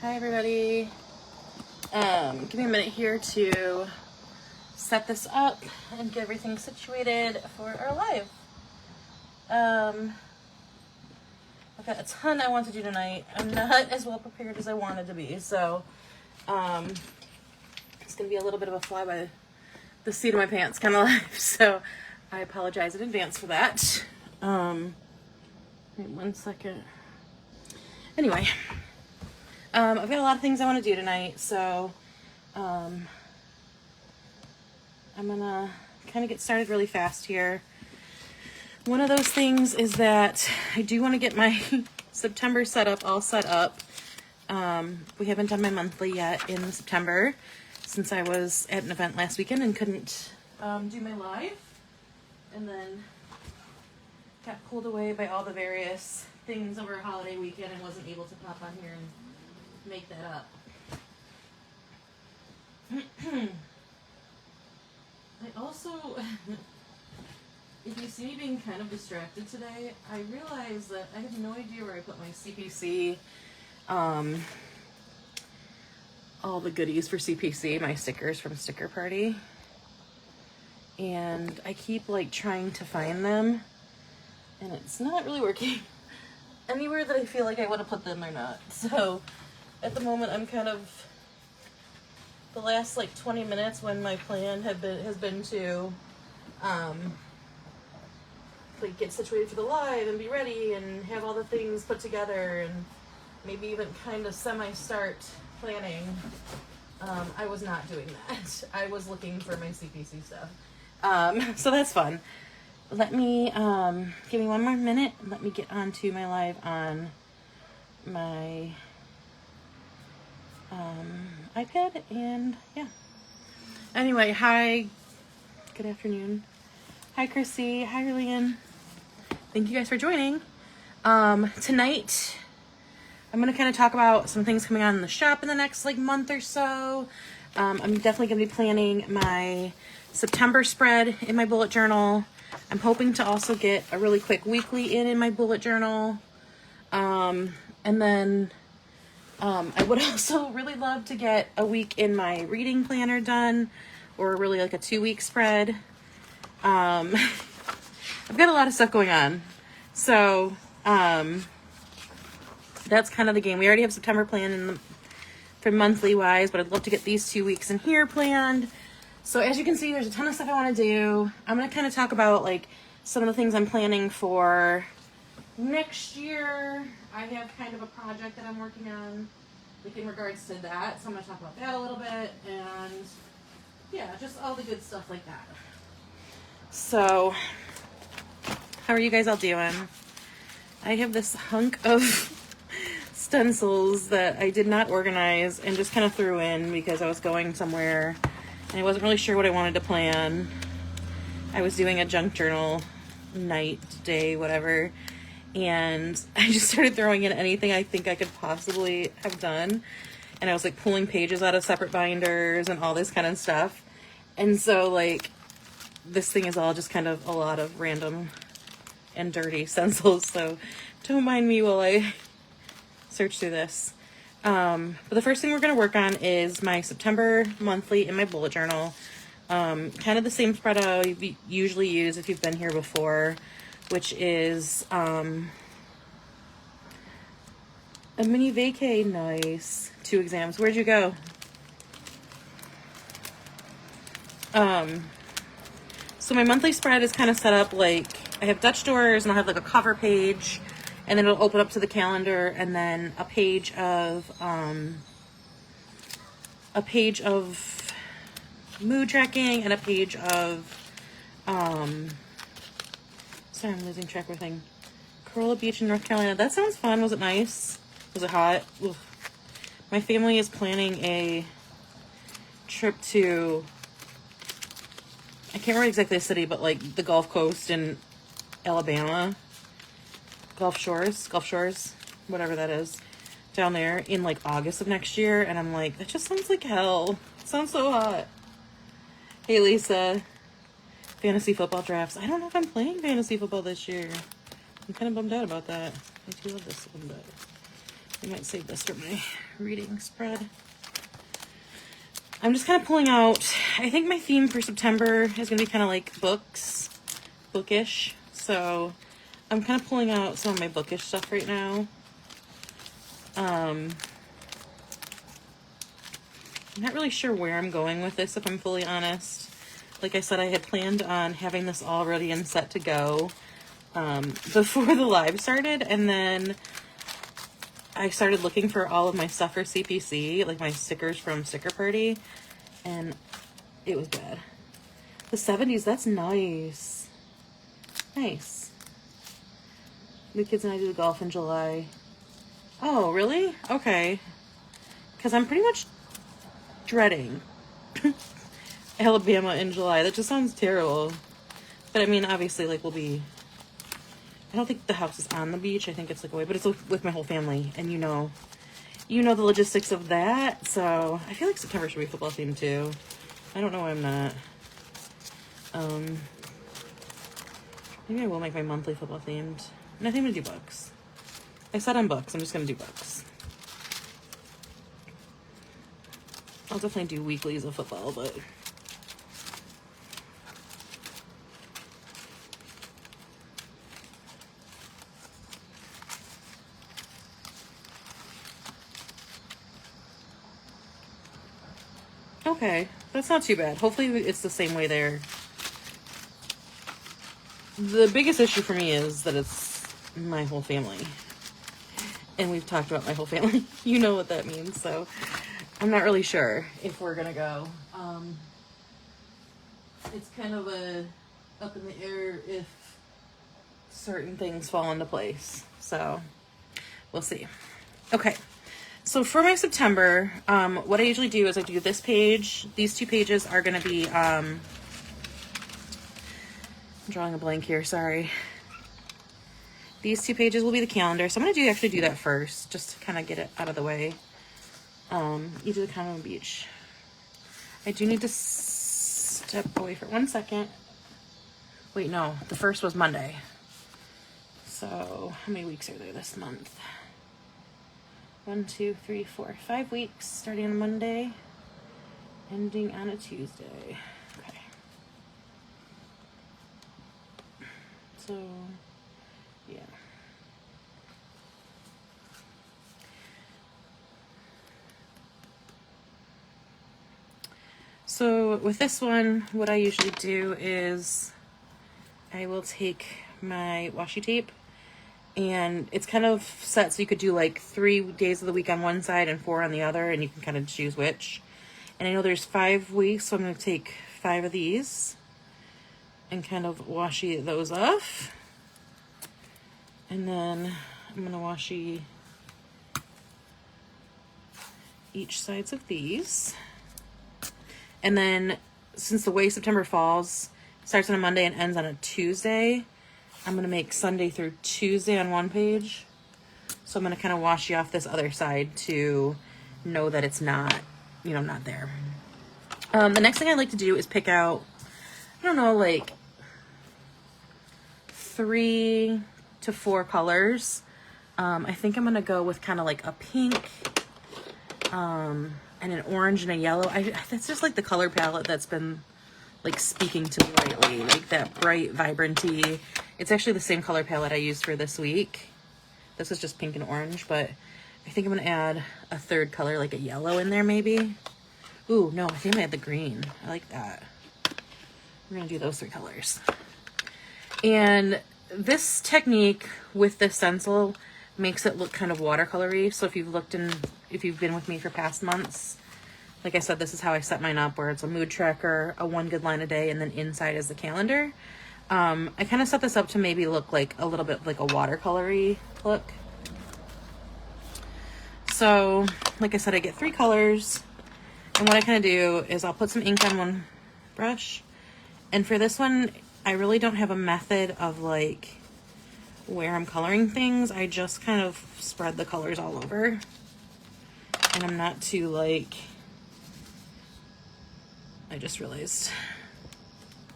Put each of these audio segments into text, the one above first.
Hi everybody. Give me a minute here to set this up and get everything situated for our live. I've got a ton I want to do tonight. I'm not as well prepared as I wanted to be, so it's gonna be a little bit of a fly by the seat of my pants kind of live. So I apologize in advance for that. Wait 1 second. Anyway, I've got a lot of things I want to do tonight, so I'm gonna kind of get started really fast here. One of those things is that I do want to get my September setup all set up. We haven't done my monthly yet in September since I was at an event last weekend and couldn't do my live, and then got pulled away by all the various things over a holiday weekend and wasn't able to pop on here and make that up. I also, if you see me being kind of distracted today, I realize that I have no idea where I put my CPC, all the goodies for CPC, my stickers from Sticker Party. And I keep like trying to find them, and it's not really working. Anywhere that I feel like I want to put them, they're not. So at the moment, I'm kind of, the last like 20 minutes when my plan has been to like get situated for the live and be ready and have all the things put together and maybe even kind of semi-start planning. I was not doing that. I was looking for my CPC stuff. So that's fun. Let me, give me 1 more minute. Let me get onto my live on my iPad, and yeah. Anyway, hi. Good afternoon. Hi, Chrissy. Hi, Lillian. Thank you guys for joining. Tonight, I'm going to kind of talk about some things coming on in the shop in the next like month or so. I'm definitely going to be planning my September spread in my bullet journal. I'm hoping to also get a really quick weekly in my bullet journal. And then I would also really love to get a week in my reading planner done, or really like a 2-week spread. I've got a lot of stuff going on. So that's kind of the game. We already have September planned for monthly wise, but I'd love to get these 2 weeks in here planned. So as you can see, there's a ton of stuff I want to do. I'm going to kind of talk about like some of the things I'm planning for next year. I have kind of a project that I'm working on, like in regards to that. So I'm going to talk about that a little bit, and yeah, just all the good stuff like that. So how are you guys all doing? I have this hunk of stencils that I did not organize and just kind of threw in because I was going somewhere and I wasn't really sure what I wanted to plan. I was doing a junk journal night, day, whatever, and I just started throwing in anything I think I could possibly have done. And I was like pulling pages out of separate binders and all this kind of stuff. And so like this thing is all just kind of a lot of random and dirty stencils. So don't mind me while I search through this. But the first thing we're going to work on is my September monthly in my bullet journal. Kind of the same spread I usually use if you've been here before, which is a mini vacay. Nice. 2 exams. Where'd you go? So my monthly spread is kind of set up like I have Dutch doors and I'll have like a cover page, and then it'll open up to the calendar, and then a page of mood tracking and a page of sorry, I'm losing track of everything. Corolla Beach in North Carolina. That sounds fun. Was it nice? Was it hot? Oof. My family is planning a trip to, I can't remember exactly the city, but like the Gulf Coast in Alabama. Gulf Shores, whatever that is, down there in like August of next year. And I'm like, that just sounds like hell. It sounds so hot. Hey, Lisa. Fantasy football drafts. I don't know if I'm playing fantasy football this year. I'm kind of bummed out about that. I do love this one, but I might save this for my reading spread. I'm just kind of pulling out, I think my theme for September is going to be kind of like bookish. So I'm kind of pulling out some of my bookish stuff right now. I'm not really sure where I'm going with this, if I'm fully honest. Like I said, I had planned on having this all ready and set to go before the live started, and then I started looking for all of my stuff for CPC, like my stickers from Sticker Party, and it was bad. The 70s, that's nice. Nice. The kids and I do the golf in July. Oh, really? Okay. Because I'm pretty much dreading Alabama in July. That just sounds terrible. But I mean, obviously, like, I don't think the house is on the beach. I think it's like away, but it's with my whole family, and you know the logistics of that. So I feel like September should be football themed too. I don't know why I'm not. Maybe I will make my monthly football themed. And I think I'm gonna do books. I said on books. I'm just gonna do books. I'll definitely do weeklies of football, but. Okay, that's not too bad. Hopefully it's the same way there. The biggest issue for me is that it's my whole family. And we've talked about my whole family. You know what that means, so I'm not really sure if we're gonna go. It's kind of up in the air if certain things fall into place. So we'll see. Okay. So for my September, what I usually do is I do this page. These two pages are going to be, I'm drawing a blank here, sorry. These two pages will be the calendar. So I'm going to actually do that first, just to kind of get it out of the way. You do the Congo Beach. I do need to step away for 1 second. Wait, no, the first was Monday. So how many weeks are there this month? 1, 2, 3, 4, 5 weeks, starting on Monday, ending on a Tuesday. Okay. So, yeah. So with this one, what I usually do is I will take my washi tape, and it's kind of set so you could do like 3 days of the week on one side and 4 on the other, and you can kind of choose which. And I know there's 5 weeks, so I'm going to take 5 of these and kind of washi those off. And then I'm going to washi each sides of these. And then since the way September falls, starts on a Monday and ends on a Tuesday, I'm going to make Sunday through Tuesday on one page. So I'm going to kind of washi off this other side to know that it's not, not there. The next thing I like to do is pick out, I don't know, like 3 to 4 colors. I think I'm going to go with kind of like a pink, and an orange and a yellow. That's just like the color palette that's been like speaking to me lately, like that bright, vibranty. It's actually the same color palette I used for this week. This is just pink and orange, but I think I'm gonna add a third color, like a yellow in there maybe. Ooh, no, I think I'm gonna add the green. I like that. We're gonna do those 3 colors. And this technique with this stencil makes it look kind of watercolory. So if you've been with me for past months, like I said, this is how I set mine up, where it's a mood tracker, a 1 good line a day, and then inside is the calendar. I kind of set this up to maybe look like a little bit like a watercolory look. So, like I said, I get 3 colors, and what I kind of do is I'll put some ink on one brush, and for this one, I really don't have a method of like where I'm coloring things. I just kind of spread the colors all over, and I'm not too like, I just realized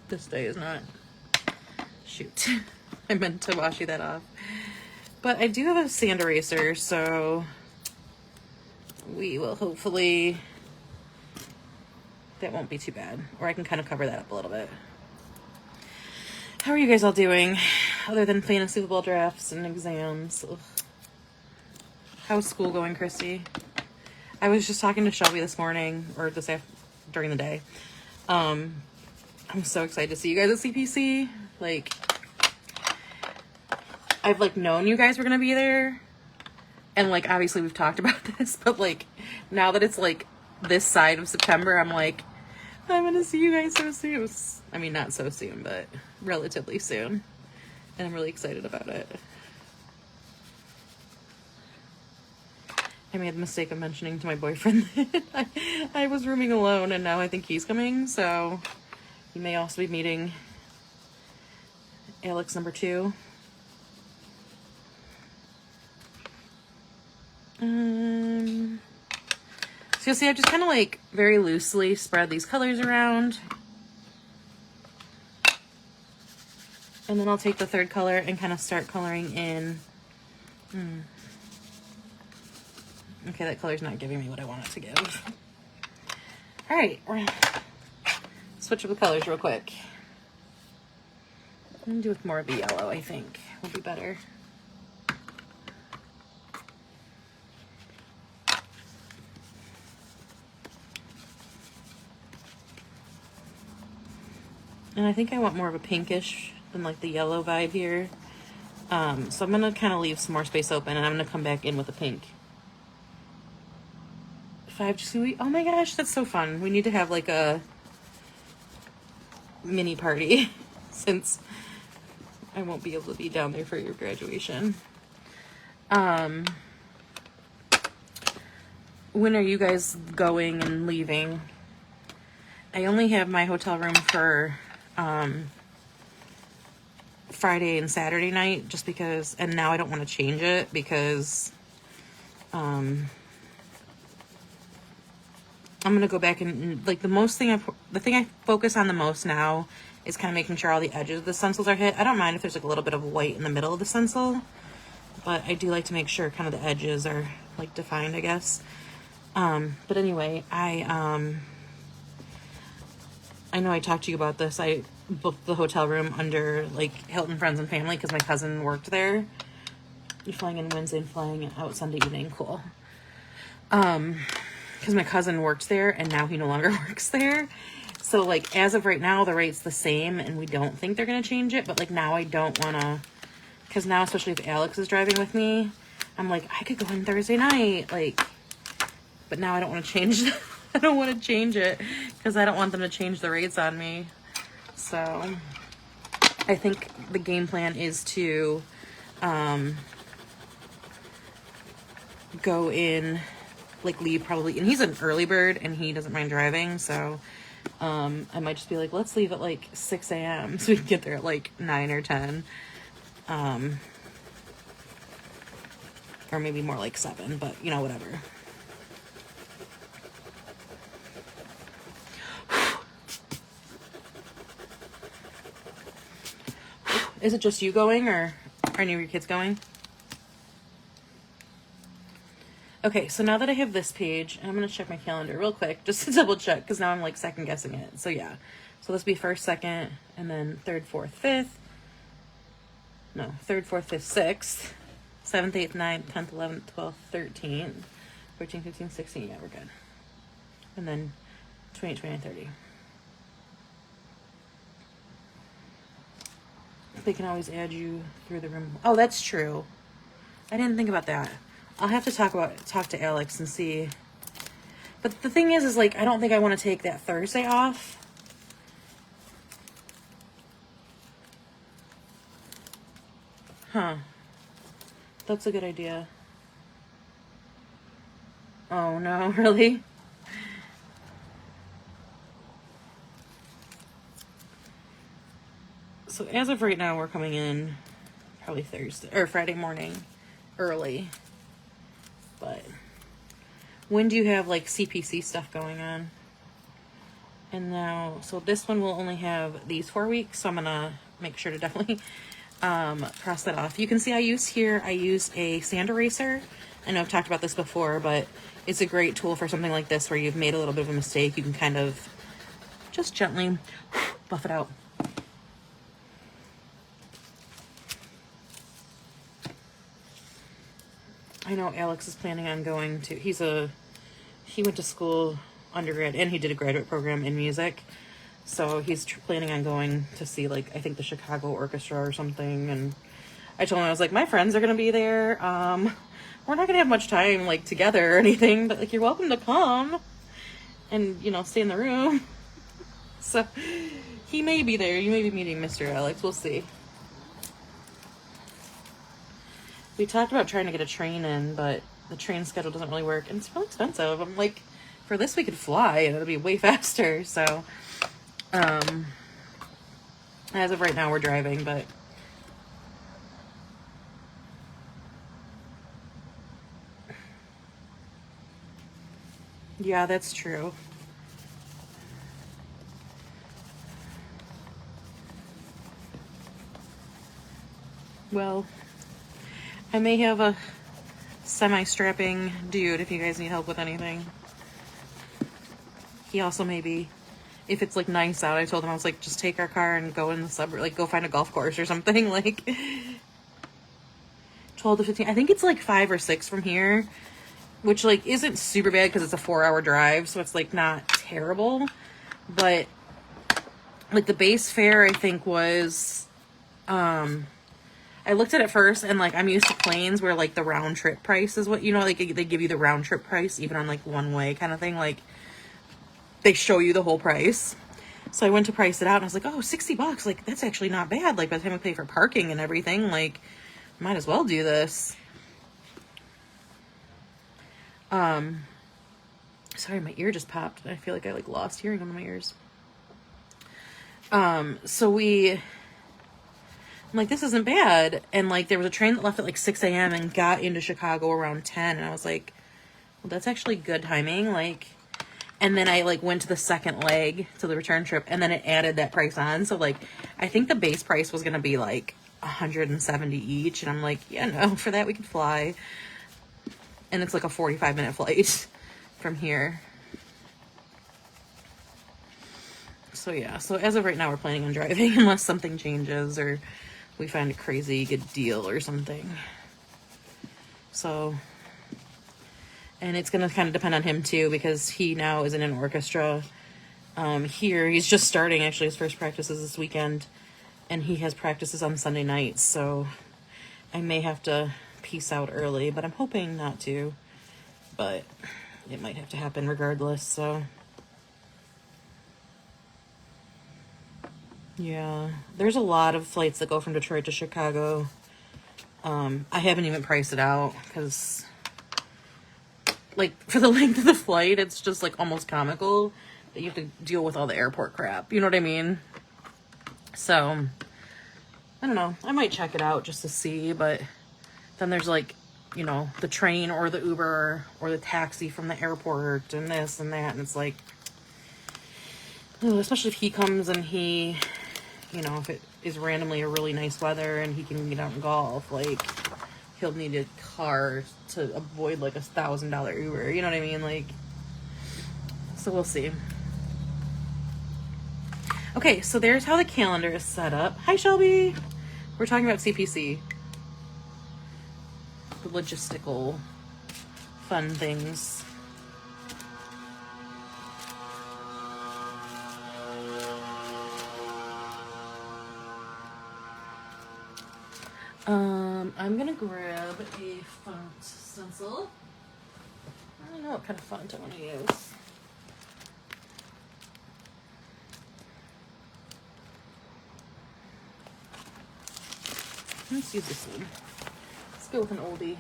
this day is not, shoot, I meant to washi that off. But I do have a sand eraser, so we will hopefully, that won't be too bad. Or I can kind of cover that up a little bit. How are you guys all doing? Other than fantasy football drafts and exams. Ugh. How's school going, Christy? I was just talking to Shelby this morning, or during the day. I'm so excited to see you guys at CPC. Like, I've like known you guys were gonna be there, and like obviously we've talked about this, but like now that it's like this side of September, I'm like, I'm gonna see you guys so soon. I mean, not so soon, but relatively soon, and I'm really excited about it. I made the mistake of mentioning to my boyfriend that I was rooming alone, and now I think he's coming, so he may also be meeting Alex number 2. So you'll see I just kind of like very loosely spread these colors around. And then I'll take the third color and kind of start coloring in. Okay, that color's not giving me what I want it to give. All right, we're gonna switch up the colors real quick. I'm gonna do with more of the yellow, I think will be better. And I think I want more of a pinkish than like the yellow vibe here. So I'm gonna kind of leave some more space open, and I'm gonna come back in with a pink. 5 to oh my gosh, that's so fun. We need to have like a mini party since I won't be able to be down there for your graduation. When are you guys going and leaving? I only have my hotel room for Friday and Saturday night, just because, and now I don't want to change it because I'm gonna go back and like the thing I focus on the most now is kind of making sure all the edges of the stencils are hit. I don't mind if there's like a little bit of white in the middle of the stencil, but I do like to make sure kind of the edges are like defined, I guess. But anyway, I know I talked to you about this. I booked the hotel room under like Hilton Friends and Family because my cousin worked there. You're flying in Wednesday and flying out Sunday evening. Cool. Because my cousin worked there and now he no longer works there. So like as of right now, the rate's the same and we don't think they're going to change it. But like now I don't want to, because now especially if Alex is driving with me, I'm like, I could go in Thursday night. Like, but now I don't want to change it. I don't want to change it because I don't want them to change the rates on me. So I think the game plan is to go in, like leave probably, and he's an early bird and he doesn't mind driving, so I might just be like, let's leave at like 6 a.m. so we can get there at like 9 or 10, or maybe more like 7, but you know, whatever. Is it just you going, or are any of your kids going? Okay, so now that I have this page, I'm going to check my calendar real quick just to double check because now I'm like second guessing it. So yeah, so this will be 1st, 2nd, and then 3rd, 4th, 5th. No, 3rd, 4th, 5th, 6th, 7th, 8th, 9th, 10th, 11th, 12th, 13th, 14th, 15th, 16th. Yeah, we're good. And then 28, 29, 30. They can always add you through the room. Oh, that's true. I didn't think about that. I'll have to talk to Alex and see. But the thing is like, I don't think I want to take that Thursday off. Huh. That's a good idea. Oh no, really? So as of right now, we're coming in probably Thursday or Friday morning early. But when do you have like CPC stuff going on? And now, so this one will only have these 4 weeks. So I'm going to make sure to definitely cross that off. You can see I use a sand eraser I know I've talked about this before, but it's a great tool for something like this where you've made a little bit of a mistake. You can kind of just gently buff it out. I know Alex is planning on going to, he went to school undergrad and he did a graduate program in music. So he's planning on going to see, like, I think the Chicago Orchestra or something. And I told him, I was like, my friends are going to be there. We're not going to have much time, like, together or anything, but, like, you're welcome to come and, you know, stay in the room. So he may be there. You may be meeting Mr. Alex. We'll see. We talked about trying to get a train in, but the train schedule doesn't really work. And it's really expensive. I'm like, for this we could fly and it'll be way faster. So, as of right now, we're driving, but yeah, that's true. Well, I may have a semi-strapping dude if you guys need help with anything. He also may be, if it's like nice out, I told him, I was like, just take our car and go in the suburb, like go find a golf course or something. Like 12 to 15, I think it's like 5 or 6 from here, which like isn't super bad because it's a 4-hour drive, so it's like not terrible. But like the base fare I think was, I looked at it first and like I'm used to planes where like the round trip price is what, you know, like they give you the round trip price even on like one way kind of thing. Like they show you the whole price. So I went to price it out and I was like, oh, $60. Like that's actually not bad. Like by the time I pay for parking and everything, like might as well do this. Sorry, my ear just popped. I feel like I like lost hearing on my ears. I'm like, this isn't bad. And like, there was a train that left at like 6 a.m. and got into Chicago around 10. And I was like, well, that's actually good timing. Like, and then I like went to the second leg to the return trip and then it added that price on. So like, I think the base price was going to be like 170 each. And I'm like, yeah, no, for that we could fly. And it's like a 45-minute flight from here. So yeah, so as of right now, we're planning on driving unless something changes or we find a crazy good deal or something. So, and it's going to kind of depend on him too, because he now is in an orchestra. Here, he's just starting actually his first practices this weekend, and he has practices on Sunday nights. So I may have to peace out early, but I'm hoping not to, but it might have to happen regardless. So yeah, there's a lot of flights that go from Detroit to Chicago. I haven't even priced it out because, like, for the length of the flight, it's just, like, almost comical that you have to deal with all the airport crap. You know what I mean? So, I don't know. I might check it out just to see, but then there's, like, you know, the train or the Uber or the taxi from the airport and this and that, and it's like, especially if he comes and he, you know, if it is randomly a really nice weather and he can get out and golf, like, he'll need a car to avoid, like, $1,000 Uber, you know what I mean? Like, so we'll see. Okay, so there's how the calendar is set up. Hi, Shelby. We're talking about CPC. The logistical fun things. I'm gonna grab a font stencil. I don't know what kind of font I want to use. Let's use this one. Let's go with an oldie.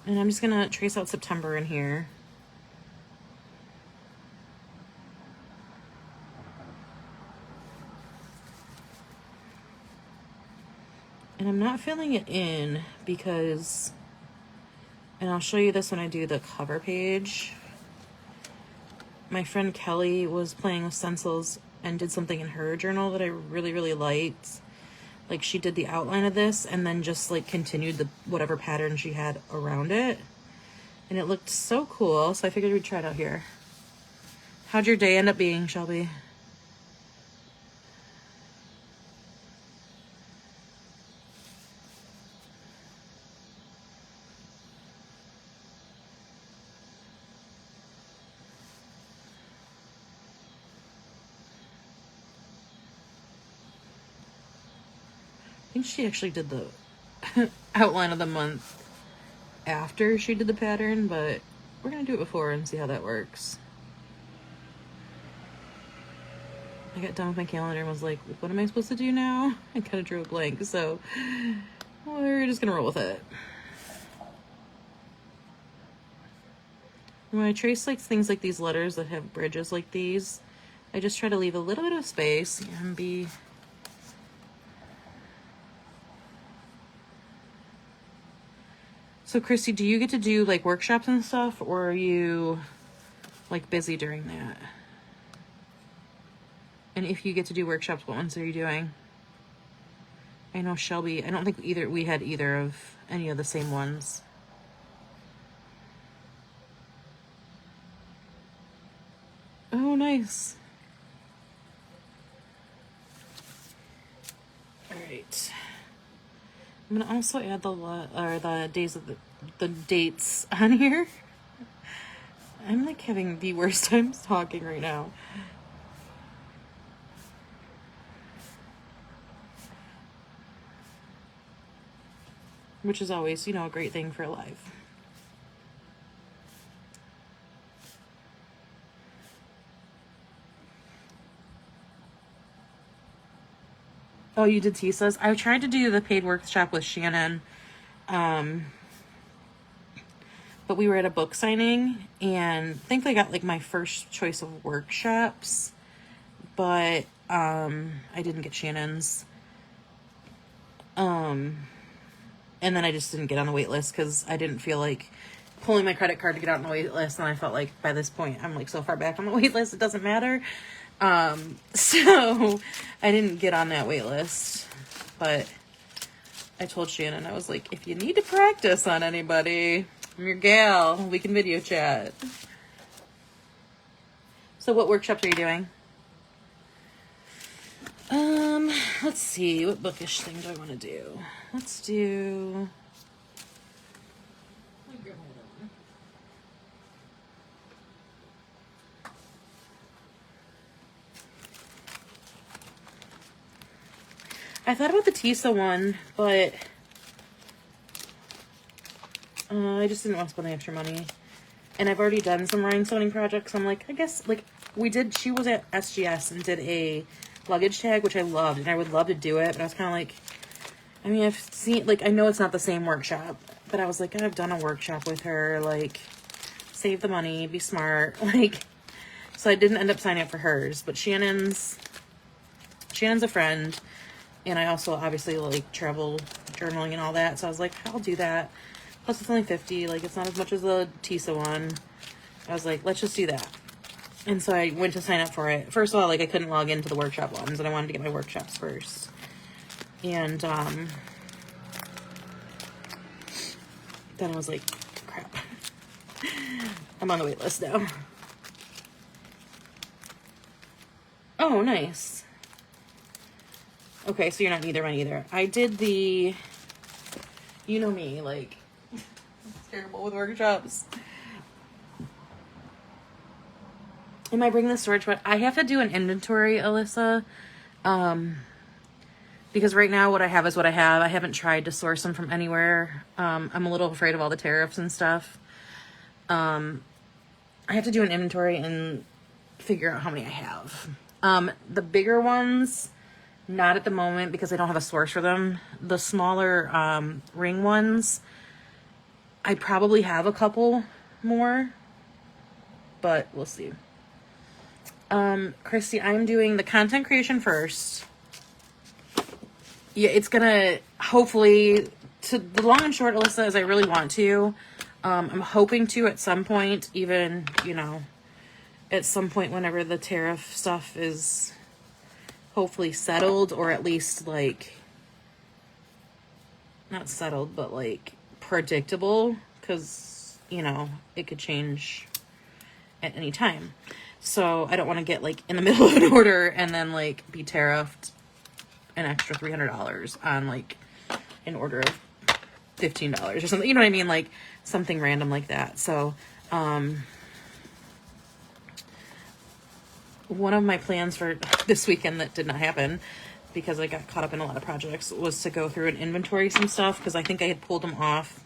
And I'm just gonna trace out September in here. And I'm not filling it in because, and I'll show you this when I do the cover page. My friend Kelly was playing with stencils and did something in her journal that I really, really liked. Like she did the outline of this and then just like continued the whatever pattern she had around it. And it looked so cool. So I figured we'd try it out here. How'd your day end up being, Shelby? I think she actually did the outline of the month after she did the pattern, but we're gonna do it before and see how that works. I got done with my calendar and was like, what am I supposed to do now? I kind of drew a blank, so we're just gonna roll with it. When I trace like things like these letters that have bridges like these, I just try to leave a little bit of space and be... So Christy, do you get to do like workshops and stuff, or are you like busy during that? And if you get to do workshops, what ones are you doing? I know Shelby, I don't think we had either of any of the same ones. Oh, nice. All right. I'm gonna also add the days of the dates on here. I'm like having the worst times talking right now. Which is always, you know, a great thing for live. Oh, you did Tisa's? I tried to do the paid workshop with Shannon, but we were at a book signing, and I think I got like my first choice of workshops, but I didn't get Shannon's. And then I just didn't get on the wait list because I didn't feel like pulling my credit card to get out on the wait list, and I felt like by this point I'm like so far back on the wait list it doesn't matter. So I didn't get on that wait list, but I told Shannon, I was like, if you need to practice on anybody, I'm your gal, we can video chat. So what workshops are you doing? Let's see, what bookish thing do I want to do? Let's do... I thought about the Tisa one, but I just didn't want to spend the extra money. And I've already done some rhinestoning projects. I'm like, I guess, like, she was at SGS and did a luggage tag, which I loved, and I would love to do it, but I was kind of like, I mean, I've seen, like, I know it's not the same workshop, but I was like, I've done a workshop with her, like, save the money, be smart, like, so I didn't end up signing up for hers, but Shannon's a friend, and I also obviously like travel journaling and all that, so I was like, I'll do that. Plus it's only $50, like it's not as much as the Tisa one. I was like, let's just do that. And so I went to sign up for it. First of all, like I couldn't log into the workshop ones, and I wanted to get my workshops first. And then I was like, crap. I'm on the wait list now. Oh, nice. Okay, so you're not neither one either. I did the, you know me, like, it's terrible with workshops. Am I bringing the storage? But I have to do an inventory, Alyssa. Because right now what I have is what I have. I haven't tried to source them from anywhere. I'm a little afraid of all the tariffs and stuff. I have to do an inventory and figure out how many I have. The bigger ones, not at the moment because I don't have a source for them. The smaller ring ones, I probably have a couple more, but we'll see. Christy, I'm doing the content creation first. Yeah, it's gonna hopefully, to the long and short, Alyssa, is I really want to. I'm hoping to at some point, even, you know, at some point whenever the tariff stuff is hopefully settled, or at least like not settled, but like predictable, because, you know, it could change at any time. So I don't want to get like in the middle of an order and then like be tariffed an extra $300 on like an order of $15 or something. You know what I mean? Like something random like that. So, one of my plans for this weekend that did not happen because I got caught up in a lot of projects was to go through and inventory some stuff, because I think I had pulled them off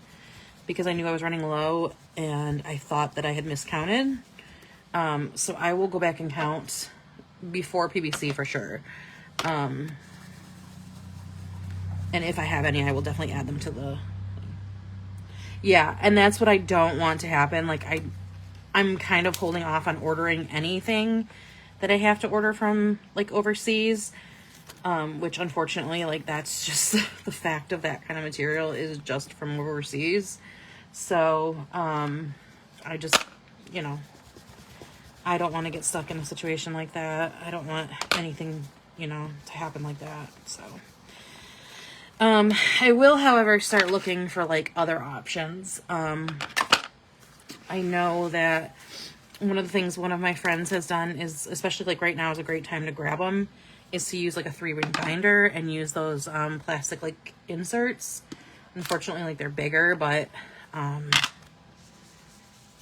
because I knew I was running low and I thought that I had miscounted. So I will go back and count before PBC for sure. And if I have any, I will definitely add them to the... Yeah, and that's what I don't want to happen. Like, I'm kind of holding off on ordering anything that I have to order from, like, overseas. Which, unfortunately, like, that's just the fact of that kind of material is just from overseas. So, I just, you know, I don't want to get stuck in a situation like that. I don't want anything, you know, to happen like that. So... I will, however, start looking for like other options. I know that one of the things one of my friends has done is, especially like right now is a great time to grab them, is to use like a 3-ring binder and use those plastic like inserts. Unfortunately, like they're bigger, but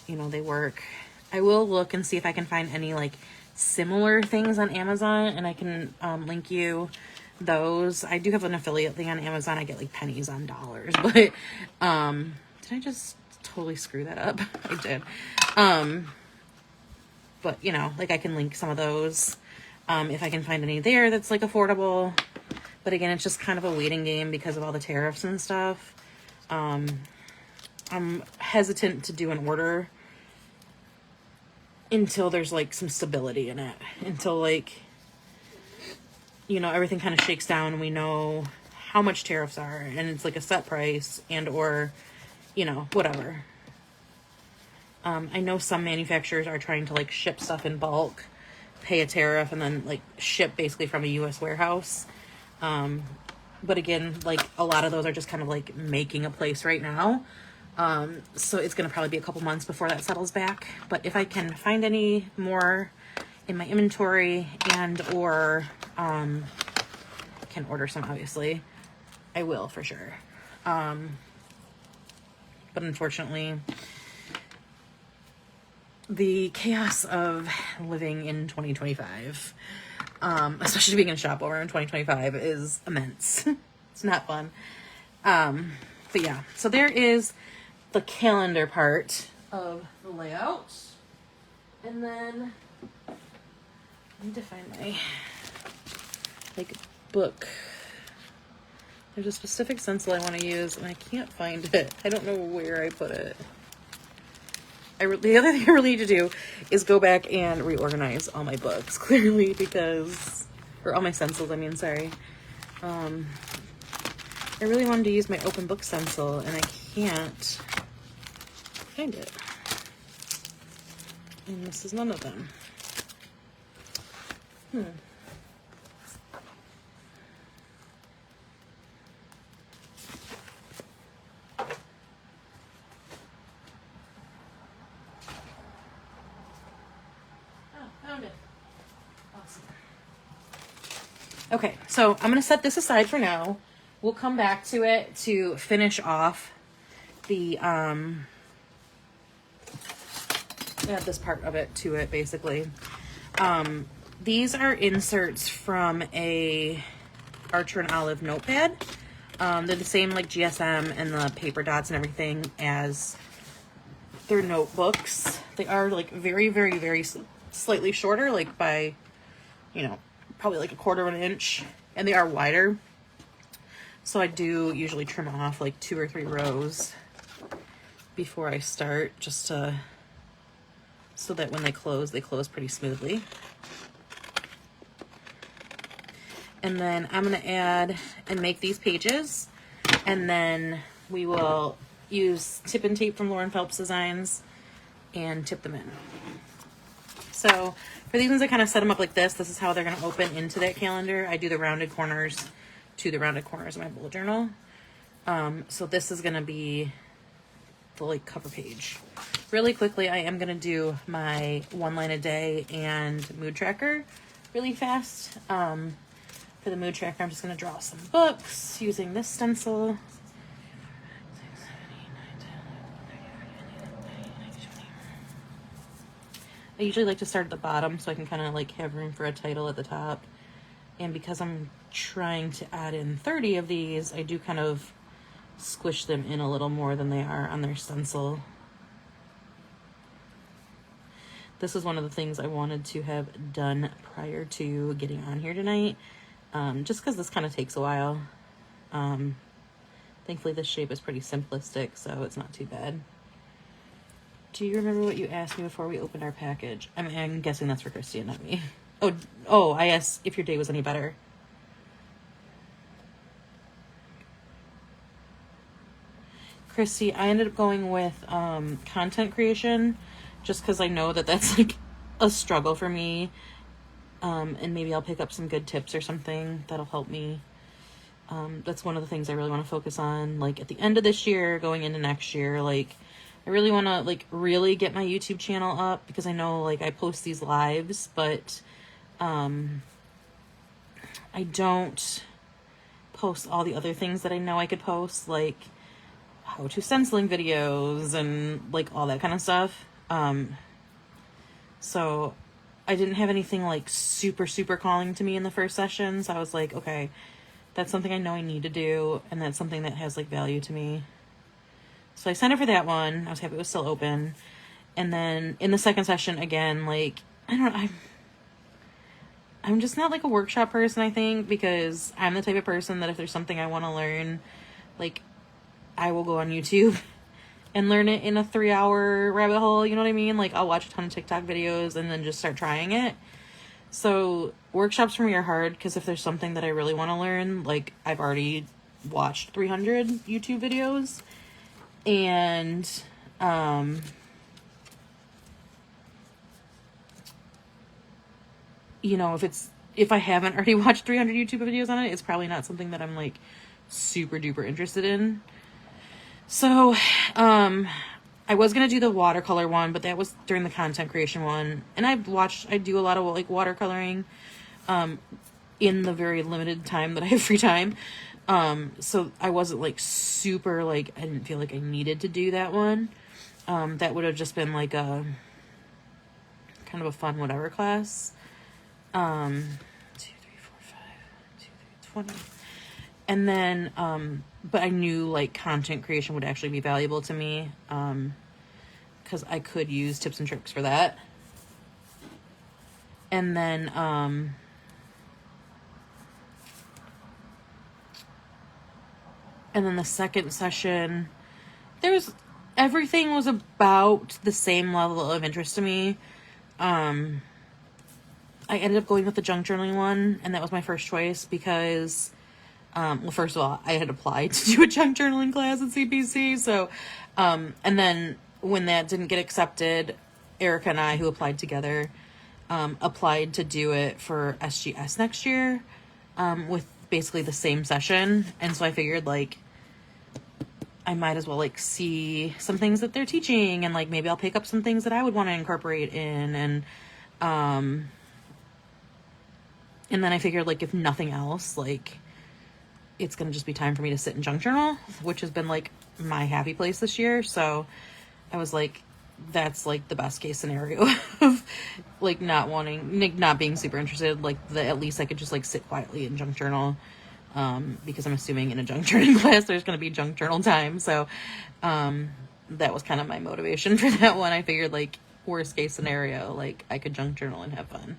you know, they work. I will look and see if I can find any like similar things on Amazon, and I can link you those. I do have an affiliate thing on Amazon. I get like pennies on dollars, but did I just totally screw that up? I did. But you know, like I can link some of those if I can find any there that's like affordable. But again, it's just kind of a waiting game because of all the tariffs and stuff. I'm hesitant to do an order until there's like some stability in it, until like, you know, everything kind of shakes down and we know how much tariffs are and it's like a set price and or, you know, whatever. I know some manufacturers are trying to like ship stuff in bulk, pay a tariff, and then like ship basically from a US warehouse. But again, like a lot of those are just kind of like making a place right now. So it's going to probably be a couple months before that settles back. But if I can find any more in my inventory and or can order some, obviously I will for sure. But unfortunately, the chaos of living in 2025, especially being in shop over in 2025, is immense. It's not fun. But yeah, so there is the calendar part of the layout. And then I need to find my like book. There's a specific stencil I want to use and I can't find it. I don't know where I put it. The other thing I really need to do is go back and reorganize all my books, clearly, because, or all my stencils, I mean, sorry. I really wanted to use my open book stencil and I can't find it. And this is none of them. Found it. Awesome. Okay, so I'm going to set this aside for now. We'll come back to it to finish off the, add this part of it to it, basically. These are inserts from a Archer and Olive notepad. They're the same like GSM and the paper dots and everything as their notebooks. They are like very, very, very slightly shorter, like by, you know, probably like 1/4 of an inch, and they are wider. So I do usually trim off like 2 or 3 rows before I start, just to, so that when they close pretty smoothly. And then I'm going to add and make these pages, and then we will use tip and tape from Lauren Phelps Designs and tip them in. So for these ones, I kind of set them up like this. This is how they're going to open into that calendar. I do the rounded corners to the rounded corners of my bullet journal. So this is going to be the like cover page. Really quickly, I am going to do my 1 line a day and mood tracker really fast. For the mood tracker, I'm just going to draw some books using this stencil. I usually like to start at the bottom so I can kind of like have room for a title at the top. And because I'm trying to add in 30 of these, I do kind of squish them in a little more than they are on their stencil. This is one of the things I wanted to have done prior to getting on here tonight, just because this kind of takes a while. Thankfully this shape is pretty simplistic, so it's not too bad. Do you remember what you asked me before we opened our package? I'm guessing that's for Christy and not me. Oh, I asked if your day was any better. Christy, I ended up going with content creation just because I know that that's like a struggle for me. And maybe I'll pick up some good tips or something that'll help me. That's one of the things I really want to focus on, like at the end of this year, going into next year. Like I really want to like really get my YouTube channel up, because I know like I post these lives, but I don't post all the other things that I know I could post, like how to stenciling videos and like all that kind of stuff. So I didn't have anything like super calling to me in the first session. So I was like, okay, that's something I know I need to do. And that's something that has like value to me. So I signed up for that one. I was happy it was still open. And then in the second session again, like, I'm just not like a workshop person, I think, because I'm the type of person that if there's something I want to learn, like I will go on YouTube and learn it in a 3-hour rabbit hole. You know what I mean? Like I'll watch a ton of TikTok videos and then just start trying it. So workshops for me are hard, because if there's something that I really want to learn, like I've already watched 300 YouTube videos, and you know, if I haven't already watched 300 YouTube videos on it, it's probably not something that I'm like super duper interested in. So I was gonna do the watercolor one, but that was during the content creation one, and I do a lot of like watercoloring in the very limited time that I have free time. So I wasn't like super, like, I didn't feel like I needed to do that one. That would have just been like a kind of a fun whatever class. 2, 3, 4, 5, 2, 3, 20. And then, but I knew like content creation would actually be valuable to me, because I could use tips and tricks for that. And then, the second session, everything was about the same level of interest to me. I ended up going with the junk journaling one, and that was my first choice because, well, first of all, I had applied to do a junk journaling class at CPC. So, and then when that didn't get accepted, Erica and I, who applied together, applied to do it for SGS next year, with basically the same session. And so I figured like I might as well like see some things that they're teaching, and like maybe I'll pick up some things that I would want to incorporate in. And then I figured like if nothing else, like it's going to just be time for me to sit in junk journal, which has been like my happy place this year. So I was like, that's like the best case scenario of like not being super interested. Like at least I could just like sit quietly in junk journal. Because I'm assuming in a junk journaling class, there's going to be junk journal time. So, that was kind of my motivation for that one. I figured like worst case scenario, like I could junk journal and have fun.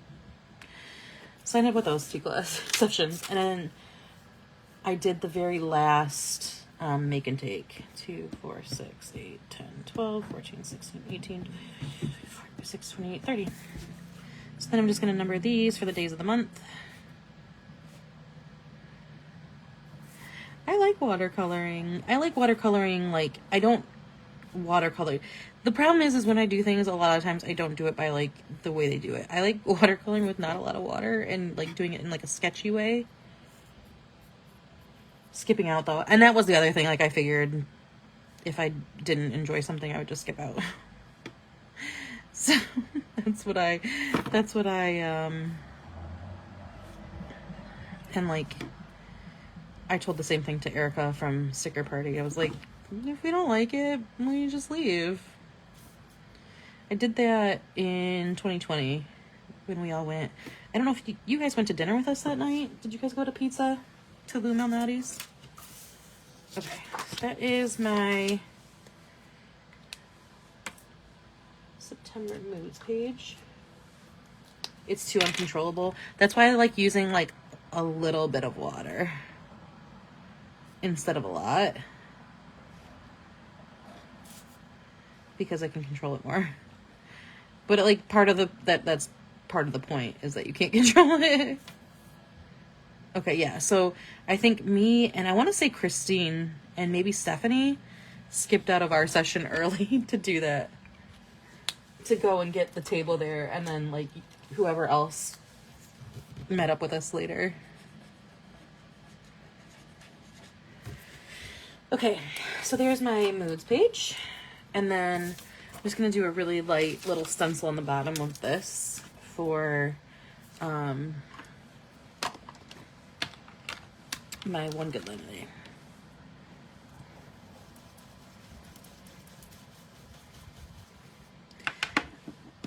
So I ended up with those 2 class sessions. And then I did the very last, make and take 2, 4, 6, 8, 10, 12, 14, 16, 18, 26, 28, 30. So then I'm just going to number these for the days of the month. I like watercoloring. Like, I don't watercolor. The problem is when I do things, a lot of times I don't do it by, like, the way they do it. I like watercoloring with not a lot of water and, like, doing it in, like, a sketchy way. skipping out though. And that was the other thing. Like I figured if I didn't enjoy something, I would just skip out. So that's what I, and like, I told the same thing to Erica from Sticker Party. I was like, if we don't like it, we just leave. I did that in 2020 when we all went. I don't know if you guys went to dinner with us that night. Did you guys go to pizza to Lou Malnati's? Okay, that is my September moods page. It's too uncontrollable. That's why I like using like a little bit of water instead of a lot, because I can control it more. But like part of the that's part of the point is that you can't control it. Okay, yeah. So I think me and I want to say Christine and maybe Stephanie skipped out of our session early to do that, to go and get the table there, and then like whoever else met up with us later. Okay, so there's my moods page, and then I'm just gonna do a really light little stencil on the bottom of this for my One Good Line a Day.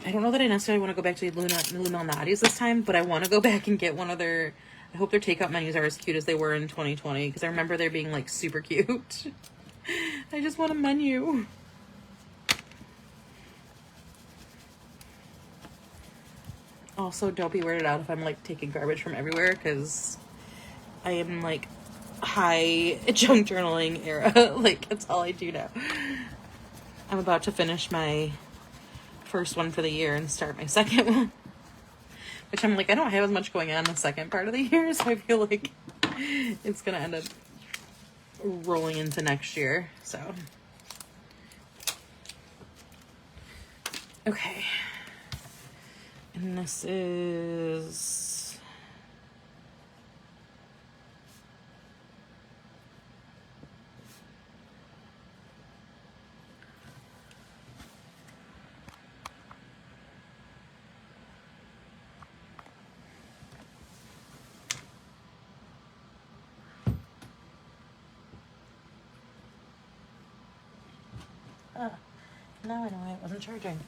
I don't know that I necessarily want to go back to Lou Malnati's this time, but I want to go back and get one of their, I hope their takeout menus are as cute as they were in 2020, because I remember they being like super cute. I just want a menu. Also, don't be weirded out if I'm like taking garbage from everywhere, because I am like high junk journaling era. Like, that's all I do now. I'm about to finish my first one for the year and start my second one, which I'm like, I don't have as much going on the second part of the year, so I feel like it's gonna end up rolling into next year. So okay, and this is now I know why it wasn't charging.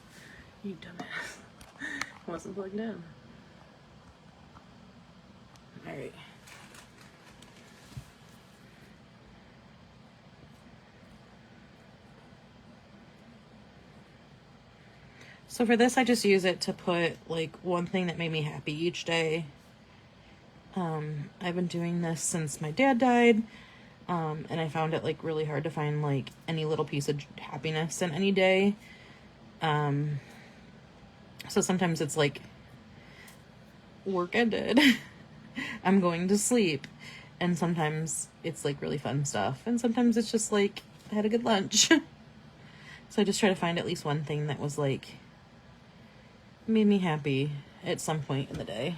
You dumbass. It wasn't plugged in. Alright. So for this, I just use it to put like one thing that made me happy each day. I've been doing this since my dad died. And I found it like really hard to find like any little piece of happiness in any day. So sometimes it's like work ended. I'm going to sleep. And sometimes it's like really fun stuff. And sometimes it's just like I had a good lunch. So I just try to find at least one thing that was like made me happy at some point in the day.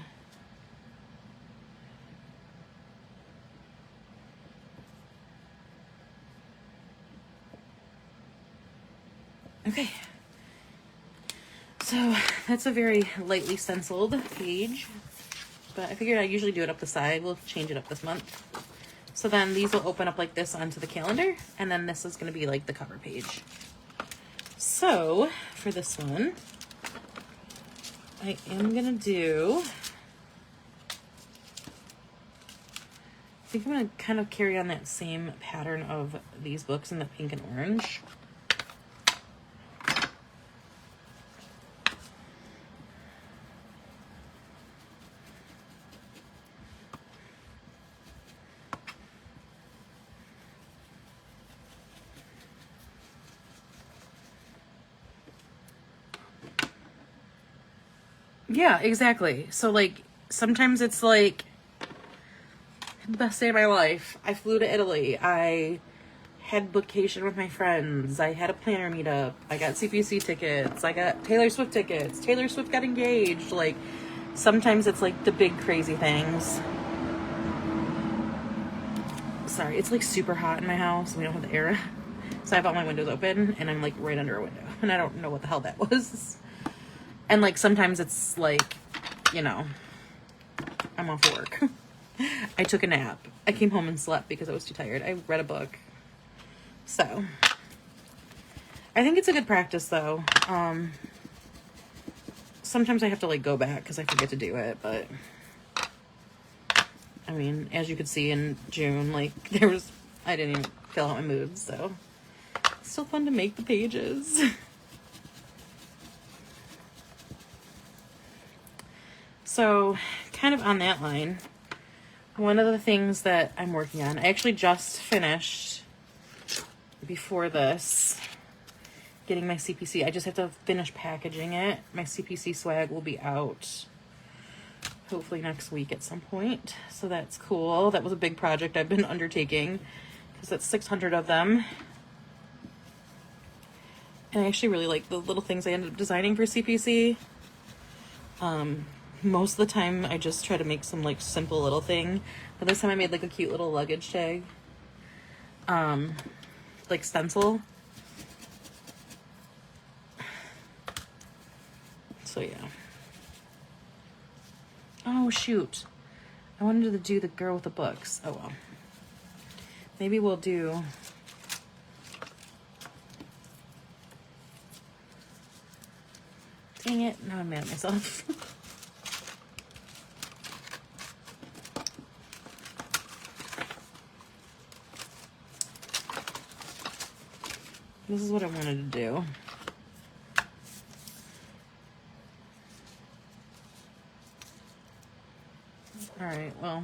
Okay, so that's a very lightly stenciled page, but I figured I usually do it up the side. We'll change it up this month. So then these will open up like this onto the calendar, and then this is going to be like the cover page. So for this one, I am going to do, I think I'm going to kind of carry on that same pattern of these books in the pink and orange. Yeah, exactly. So like sometimes it's like the best day of my life. I flew to Italy. I had bookcation with my friends. I had a planner meetup. I got CPC tickets. I got Taylor Swift tickets. Taylor Swift got engaged. Like sometimes it's like the big crazy things. Sorry, it's like super hot in my house. We don't have the air. So I have all my windows open and I'm like right under a window. And I don't know what the hell that was. And like sometimes it's like, you know, I'm off work. I took a nap. I came home and slept because I was too tired. I read a book. So I think it's a good practice though. Sometimes I have to like go back because I forget to do it, but I mean, as you could see in June, like I didn't even fill out my moves, so it's still fun to make the pages. So kind of on that line, one of the things that I'm working on, I actually just finished before this, getting my CPC. I just have to finish packaging it. My CPC swag will be out hopefully next week at some point. So that's cool. That was a big project I've been undertaking because that's 600 of them. And I actually really like the little things I ended up designing for CPC. Most of the time I just try to make some like simple little thing. But this time I made like a cute little luggage tag. Like stencil. So yeah. Oh shoot. I wanted to do the girl with the books. Oh well. Maybe we'll do dang it, now I'm mad at myself. This is what I wanted to do. Alright, well,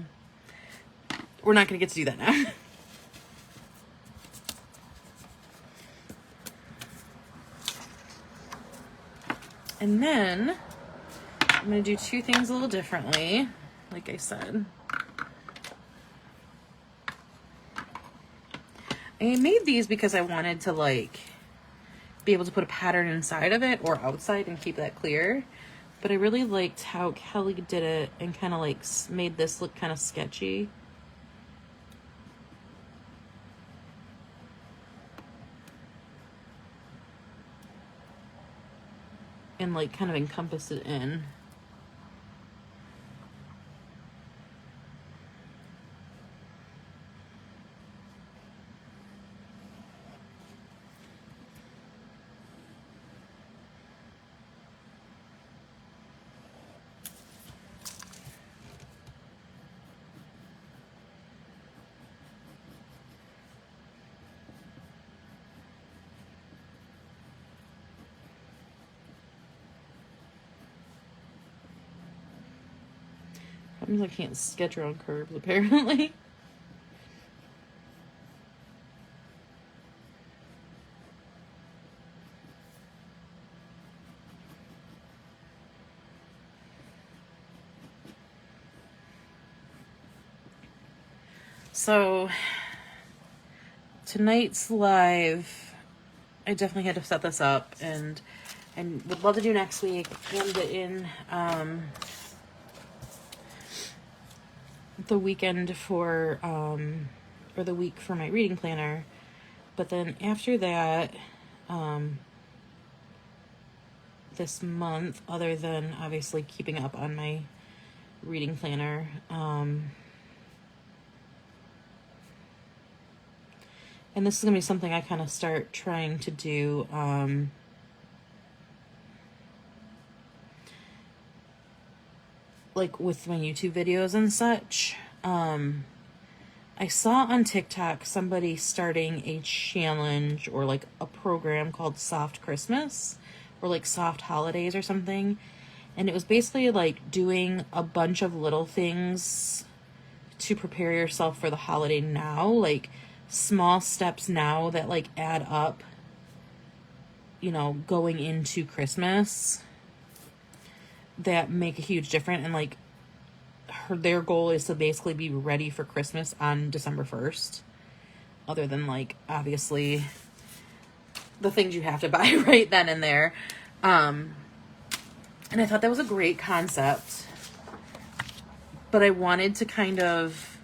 we're not going to get to do that now. And then I'm going to do two things a little differently, like I said. I made these because I wanted to like be able to put a pattern inside of it or outside and keep that clear. But I really liked how Kelly did it and kind of like made this look kind of sketchy. And like kind of encompass it in. I can't sketch around curves apparently. So tonight's live, I definitely had to set this up and would love to do next week and get in the weekend for or the week for my reading planner. But then after that, this month, other than obviously keeping up on my reading planner, and this is gonna be something I kind of start trying to do like with my YouTube videos and such. I saw on TikTok somebody starting a challenge or like a program called Soft Christmas or like Soft Holidays or something. And it was basically like doing a bunch of little things to prepare yourself for the holiday now, like small steps now that like add up, you know, going into Christmas that make a huge difference. And like their goal is to basically be ready for Christmas on December 1st, other than like obviously the things you have to buy right then and there. And I thought that was a great concept, but I wanted to kind of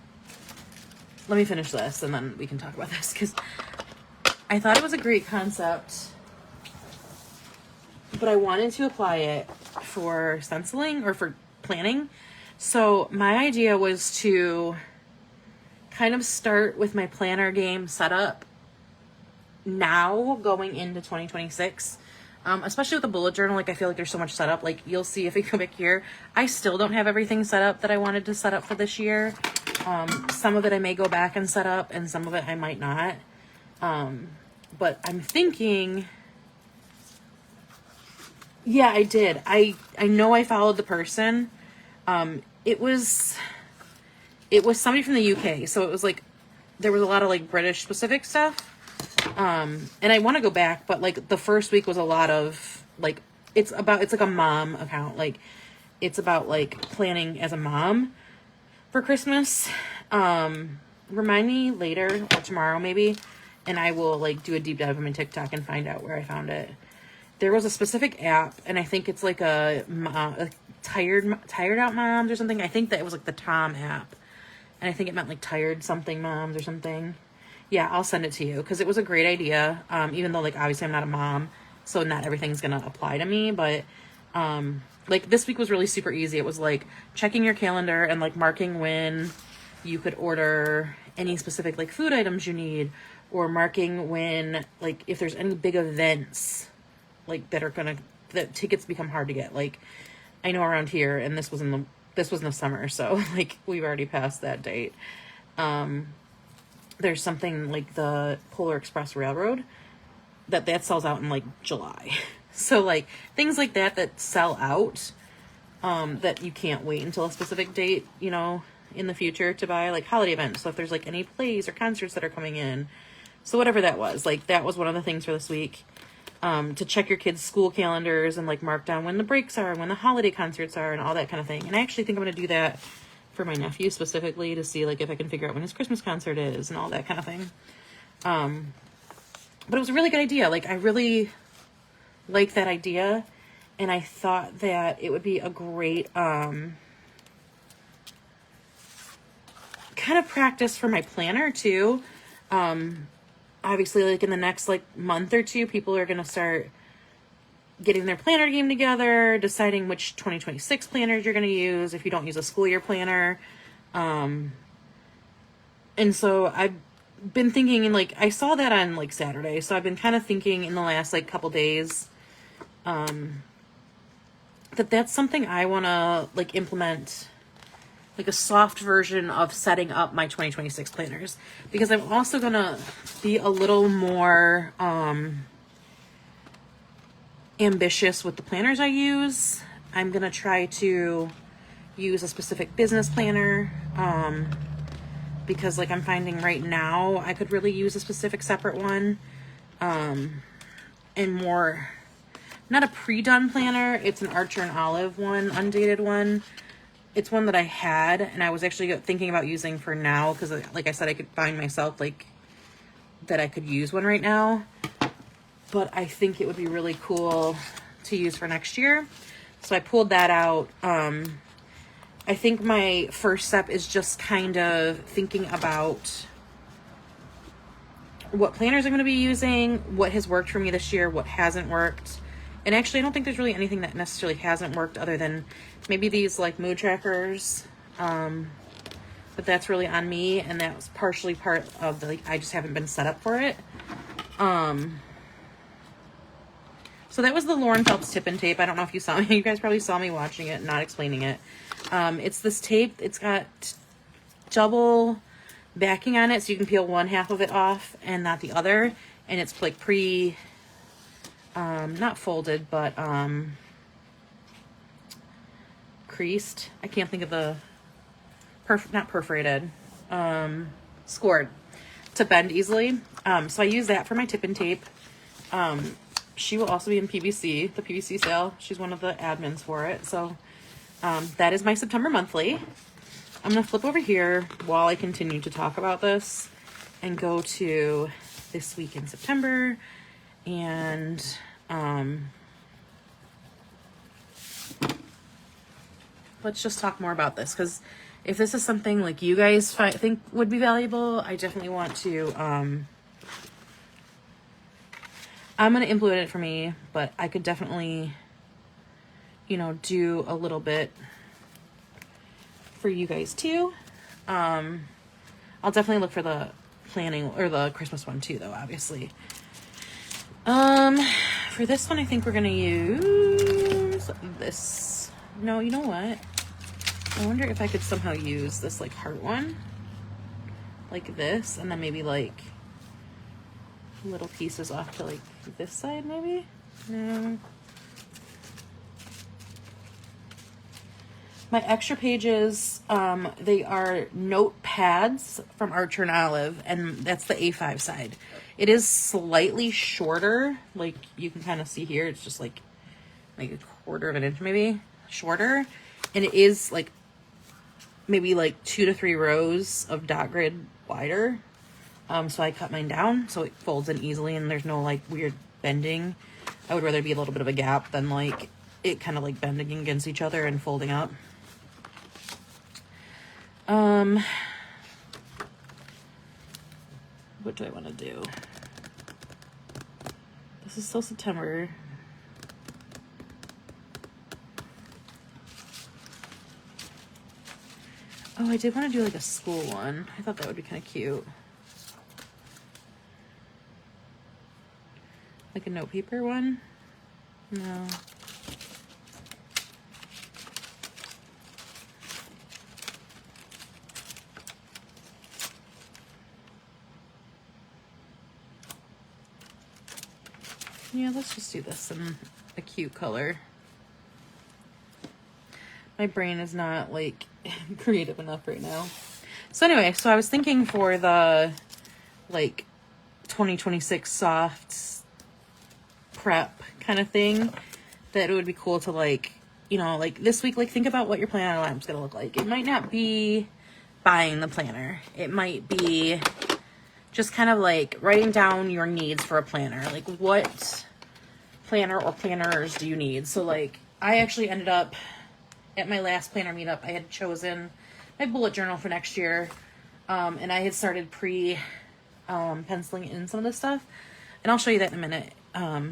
let me finish this and then we can talk about this, because I thought it was a great concept, but I wanted to apply it for stenciling or for planning. So my idea was to kind of start with my planner game setup now going into 2026. Especially with the bullet journal, like I feel like there's so much setup. Like you'll see if we go back here, I still don't have everything set up that I wanted to set up for this year. Some of it I may go back and set up, and some of it I might not. But I'm thinking, yeah, I did. I know I followed the person. It was somebody from the UK, so it was like there was a lot of like British specific stuff. And I want to go back, but like the first week was a lot of like, it's like a mom account. Like it's about like planning as a mom for Christmas. Remind me later or tomorrow maybe, and I will like do a deep dive on my TikTok and find out where I found it. There was a specific app, and I think it's like a tired out moms or something. I think that it was like the Tom app, and I think it meant like tired something moms or something. Yeah, I'll send it to you because it was a great idea. Even though like obviously I'm not a mom, so not everything's gonna apply to me, but like this week was really super easy. It was like checking your calendar and like marking when you could order any specific like food items you need, or marking when like if there's any big events like that tickets become hard to get. Like I know around here, and this was in the summer, so like we've already passed that date. There's something like the Polar Express Railroad that sells out in like July. So like things like that sell out, that you can't wait until a specific date, you know, in the future to buy, like holiday events. So if there's like any plays or concerts that are coming in, so whatever that was, like that was one of the things for this week. To check your kids' school calendars and like mark down when the breaks are, when the holiday concerts are, and all that kind of thing. And I actually think I'm going to do that for my nephew specifically, to see like if I can figure out when his Christmas concert is and all that kind of thing. But it was a really good idea. Like I really like that idea, and I thought that it would be a great kind of practice for my planner too. Obviously like in the next like month or two, people are going to start getting their planner game together, deciding which 2026 planners you're going to use if you don't use a school year planner. And so I've been thinking, and like I saw that on like Saturday, so I've been kind of thinking in the last like couple days that's something I want to like implement, like a soft version of setting up my 2026 planners, because I'm also going to be a little more ambitious with the planners I use. I'm going to try to use a specific business planner, because like I'm finding right now I could really use a specific separate one, and more, not a pre-done planner. It's an Archer and Olive one, undated one. It's one that I had, and I was actually thinking about using for now, because like I said, I could find myself like that I could use one right now. But I think it would be really cool to use for next year. So I pulled that out. I think my first step is just kind of thinking about what planners I'm going to be using, what has worked for me this year, what hasn't worked. And actually, I don't think there's really anything that necessarily hasn't worked other than maybe these like mood trackers. But that's really on me, and that was partially part of the, like, I just haven't been set up for it. So that was the Lauren Phelps tip and tape. I don't know if you saw me. You guys probably saw me watching it, not explaining it. It's this tape. It's got double backing on it, so you can peel one half of it off and not the other. And it's like not folded, but creased. I can't think of the, not perforated, scored to bend easily. So I use that for my tip and tape. She will also be in PVC, the PVC sale. She's one of the admins for it. So that is my September monthly. I'm going to flip over here while I continue to talk about this and go to this week in September. And let's just talk more about this, because if this is something like you guys think would be valuable, I definitely want to, I'm going to implement it for me, but I could definitely, you know, do a little bit for you guys too. I'll definitely look for the planning or the Christmas one too, though, obviously. For this one, I think we're going to use this. No, you know what? I wonder if I could somehow use this like heart one, like this, and then maybe like little pieces off to like this side, maybe? No. My extra pages, they are notepads from Archer and Olive, and that's the A5 side. It is slightly shorter, like you can kind of see here. It's just like a quarter of an inch maybe shorter, and it is like maybe like 2 to 3 rows of dot grid wider. So I cut mine down so it folds in easily and there's no like weird bending. I would rather be a little bit of a gap than like it kind of like bending against each other and folding up. What do I want to do? This is still September. Oh, I did want to do like a school one. I thought that would be kind of cute. Like a note paper one? No. Yeah, let's just do this in a cute color. My brain is not like creative enough right now. So anyway, so I was thinking for the like 2026 soft prep kind of thing that it would be cool to like, you know, like this week, like think about what your planner lineup's gonna look like. It might not be buying the planner. It might be just kind of like writing down your needs for a planner. Like what planner or planners do you need? So like I actually ended up at my last planner meetup, I had chosen my bullet journal for next year. And I had started penciling in some of this stuff, and I'll show you that in a minute. I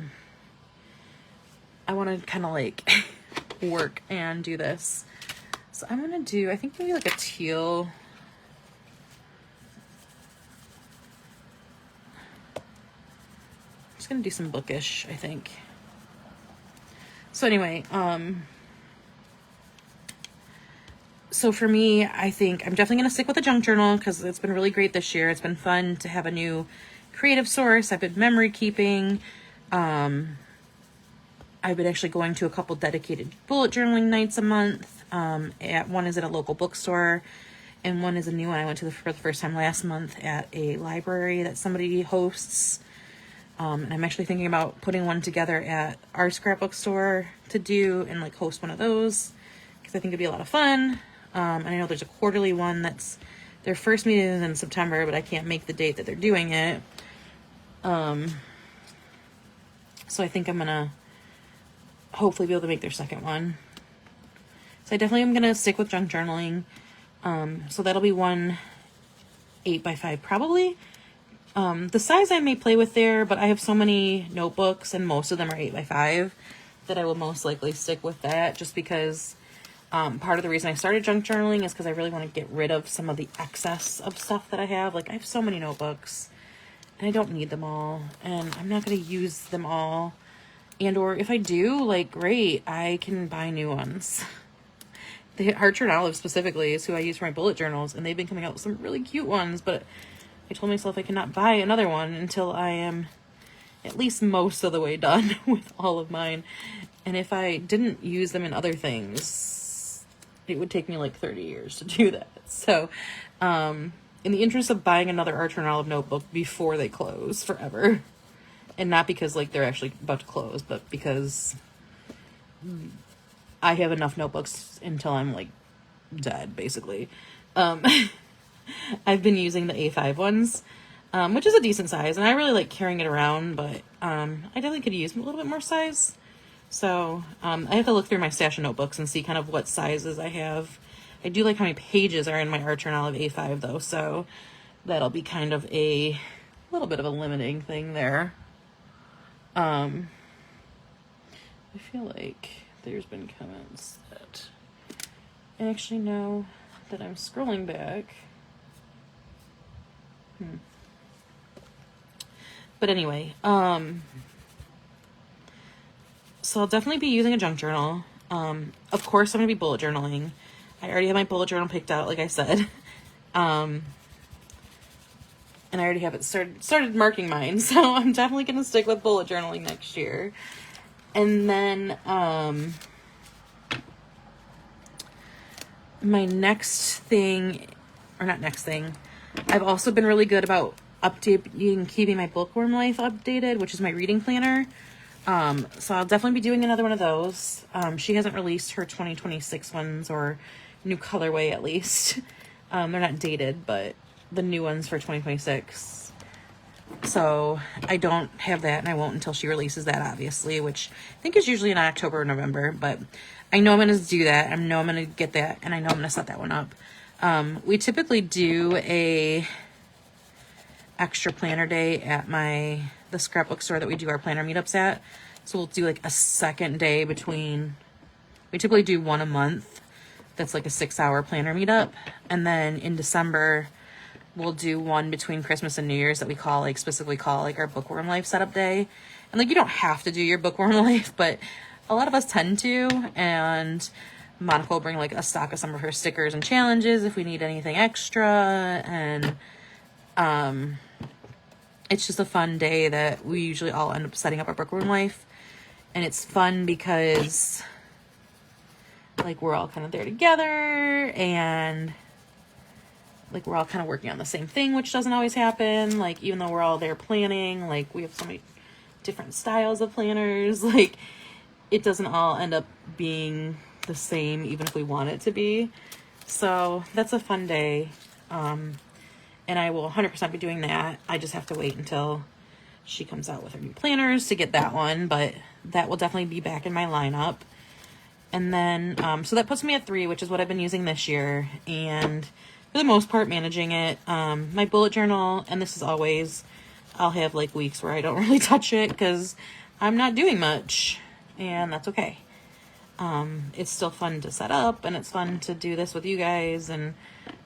want to kind of like work and do this. So I'm going to do, I think maybe like a teal. I'm just going to do some bookish, I think. So anyway, so for me, I think I'm definitely going to stick with the junk journal because it's been really great this year. It's been fun to have a new creative source. I've been memory keeping. I've been actually going to a couple dedicated bullet journaling nights a month. One is at a local bookstore, and one is a new one I went to for the first time last month at a library that somebody hosts. And I'm actually thinking about putting one together at our scrapbook store to do and like host one of those because I think it'd be a lot of fun. And I know there's a quarterly one that's their first meeting is in September, but I can't make the date that they're doing it. So I think I'm gonna hopefully be able to make their second one. So I definitely am gonna stick with junk journaling. So that'll be one 8x5 probably. The size I may play with there, but I have so many notebooks and most of them are 8x5 that I will most likely stick with that just because part of the reason I started junk journaling is because I really want to get rid of some of the excess of stuff that I have. Like I have so many notebooks and I don't need them all and I'm not going to use them all. And or if I do, like great, I can buy new ones. The Archer and Olive specifically is who I use for my bullet journals and they've been coming out with some really cute ones, but I told myself I cannot buy another one until I am at least most of the way done with all of mine. And if I didn't use them in other things, it would take me like 30 years to do that. So, in the interest of buying another Archer and Olive notebook before they close forever, and not because like they're actually about to close, but because I have enough notebooks until I'm like dead, basically. I've been using the A5 ones, which is a decent size, and I really like carrying it around, but I definitely could use a little bit more size. So I have to look through my stash of notebooks and see kind of what sizes I have I do like how many pages are in my art journal of A5 though, so that'll be kind of a little bit of a limiting thing there. I feel like there's been comments that actually now that I'm scrolling back. But anyway, so I'll definitely be using a junk journal. Of course I'm gonna be bullet journaling. I already have my bullet journal picked out, like I said. And I already have it started marking mine, so I'm definitely gonna stick with bullet journaling next year. And then my next thing, or not next thing, I've also been really good about updating, keeping my Bookworm Life updated, which is my reading planner. So I'll definitely be doing another one of those. She hasn't released her 2026 ones, or new colorway at least. They're not dated, but the new ones for 2026. So I don't have that, and I won't until she releases that, obviously, which I think is usually in October or November. But I know I'm going to do that. I know I'm going to get that, and I know I'm going to set that one up. We typically do a extra planner day at the scrapbook store that we do our planner meetups at. So we'll do like a second day between, we typically do one a month. That's like a 6-hour planner meetup. And then in December, we'll do one between Christmas and New Year's that we specifically call our Bookworm Life setup day. And like, you don't have to do your Bookworm Life, but a lot of us tend to. And Monica will bring like a stock of some of her stickers and challenges if we need anything extra. And it's just a fun day that we usually all end up setting up our Bookworm Life. And it's fun because like we're all kind of there together, and like we're all kind of working on the same thing, which doesn't always happen. Like, even though we're all there planning, like we have so many different styles of planners, like it doesn't all end up being the same, even if we want it to be. So that's a fun day. And I will 100% be doing that. I just have to wait until she comes out with her new planners to get that one, but that will definitely be back in my lineup. And then, so that puts me at 3, which is what I've been using this year. And for the most part, managing it. My bullet journal, and this is always, I'll have like weeks where I don't really touch it because I'm not doing much, and that's okay. It's still fun to set up, and it's fun to do this with you guys. And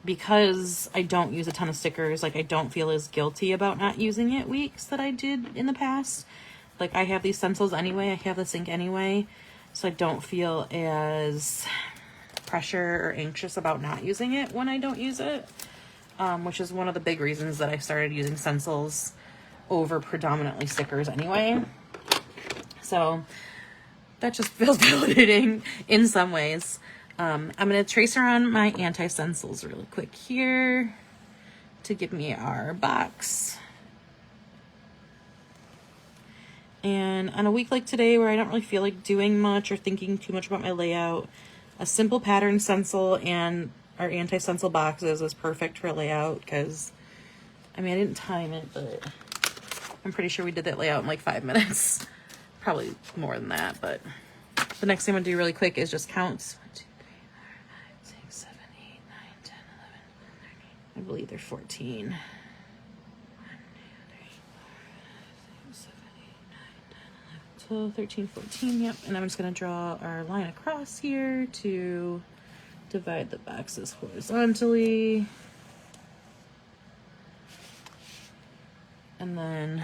because I don't use a ton of stickers, like I don't feel as guilty about not using it weeks that I did in the past. Like, I have these stencils anyway, I have this ink anyway, so I don't feel as pressure or anxious about not using it when I don't use it, which is one of the big reasons that I started using stencils over predominantly stickers anyway. So that just feels validating in some ways. I'm going to trace around my anti-stencils really quick here to give me our box. And on a week like today where I don't really feel like doing much or thinking too much about my layout, a simple pattern stencil and our anti-stencil boxes is perfect for a layout because, I mean, I didn't time it, but I'm pretty sure we did that layout in like 5 minutes. Probably more than that, but the next thing I'm going to do really quick is just count. 1, 2, 3, 4, 5, 6, 7, 8, 9, 10, 11, 13. I believe they're 14. 12, 13, 14, yep. And I'm just going to draw our line across here to divide the boxes horizontally. And then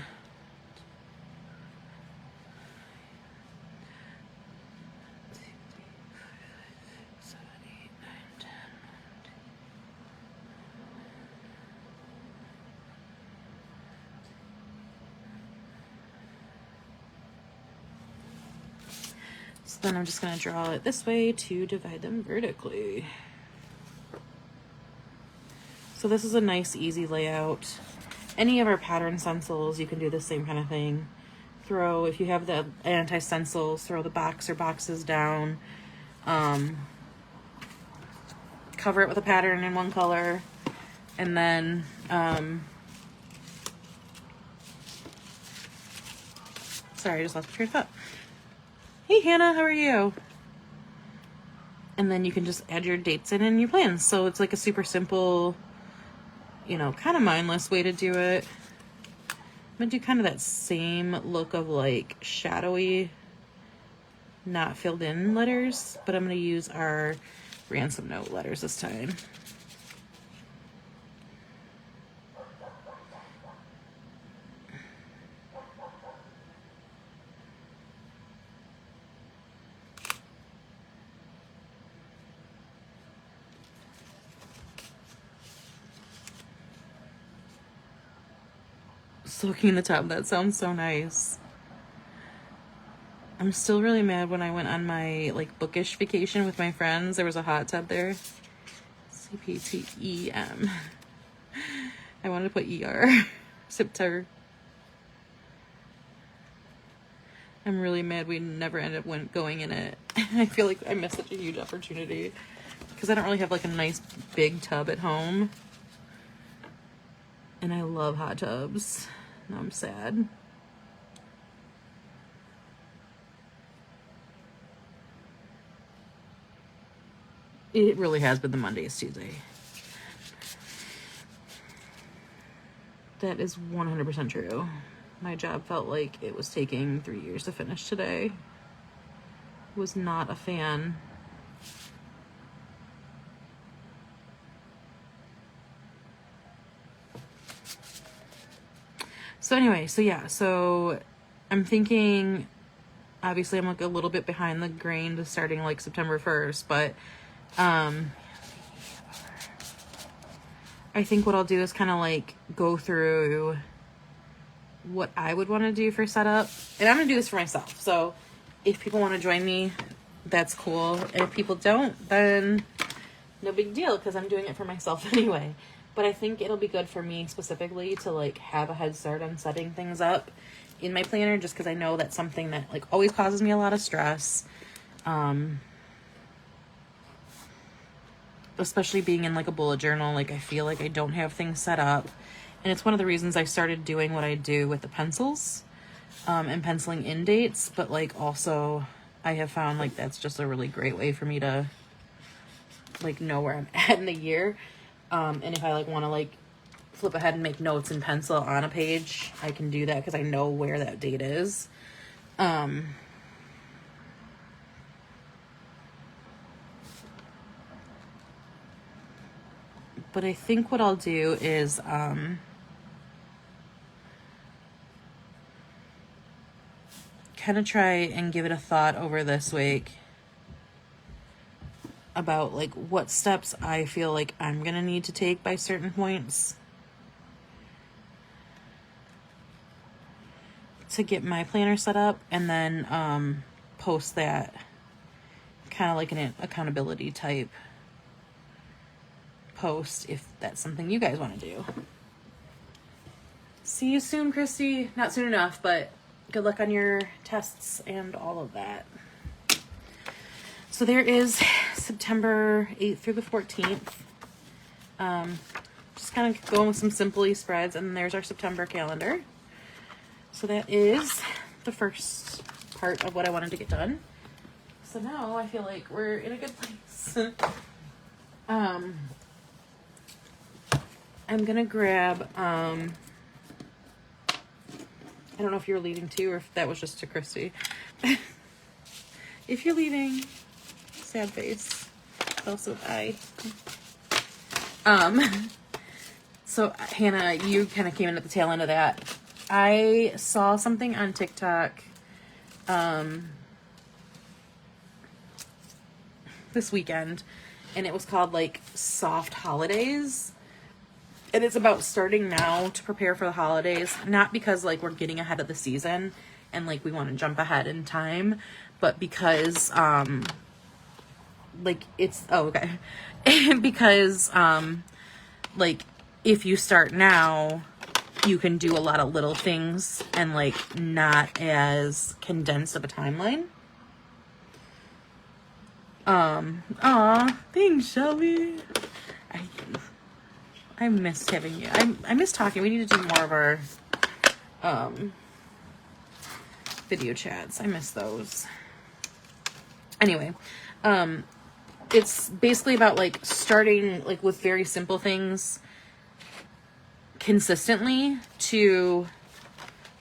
then I'm just going to draw it this way to divide them vertically. So this is a nice, easy layout. Any of our pattern stencils, you can do the same kind of thing. If you have the anti-stencils, throw the box or boxes down. Cover it with a pattern in one color. And then, sorry, I just lost my train of thought. Hey Hannah, how are you? And then you can just add your dates in and your plans. So it's like a super simple, you know, kind of mindless way to do it. I'm gonna do kind of that same look of like shadowy, not filled in letters, but I'm gonna use our ransom note letters this time. Soaking in the tub, that sounds so nice. I'm still really mad when I went on my like bookish vacation with my friends. There was a hot tub there. CPTEM. I wanted to put ER. September. I'm really mad we never ended up going in it. I feel like I missed such a huge opportunity because I don't really have like a nice big tub at home. And I love hot tubs. Now I'm sad. It really has been the Mondays, Tuesday. That is 100% true. My job felt like it was taking 3 years to finish today. Was not a fan. So anyway, so I'm thinking, obviously I'm like a little bit behind the grain to starting like September 1st, but I think what I'll do is kind of like go through what I would want to do for setup. And I'm going to do this for myself. So if people want to join me, that's cool. And if people don't, then no big deal because I'm doing it for myself anyway. But I think it'll be good for me specifically to like have a head start on setting things up in my planner just because I know that's something that like always causes me a lot of stress. Especially being in like a bullet journal, like I feel like I don't have things set up. And it's one of the reasons I started doing what I do with the pencils and penciling in dates. But like also I have found like that's just a really great way for me to like know where I'm at in the year. And if I like want to like flip ahead and make notes in pencil on a page, I can do that because I know where that date is. But I think what I'll do is kind of try and give it a thought over this week about like what steps I feel like I'm gonna need to take by certain points to get my planner set up, and then post that kind of like an accountability type post if that's something you guys want to do. See you soon, Christy. Not soon enough, but good luck on your tests and all of that. So there is September 8th through the 14th. Just kind of going with some Simply spreads, and there's our September calendar. So that is the first part of what I wanted to get done. So now I feel like we're in a good place. I'm gonna grab, I don't know if you're leaving too, or if that was just to Christy. If you're leaving, sad face. Also, bye. So Hannah, you kind of came in at the tail end of that. I saw something on TikTok, this weekend, and it was called like Soft Holidays. And it's about starting now to prepare for the holidays, not because like we're getting ahead of the season and like we want to jump ahead in time, but because like it's because like if you start now, you can do a lot of little things and like not as condensed of a timeline. Thanks, Shelby. I missed having you. I miss talking. We need to do more of our video chats. I miss those. Anyway, it's basically about like starting like with very simple things consistently to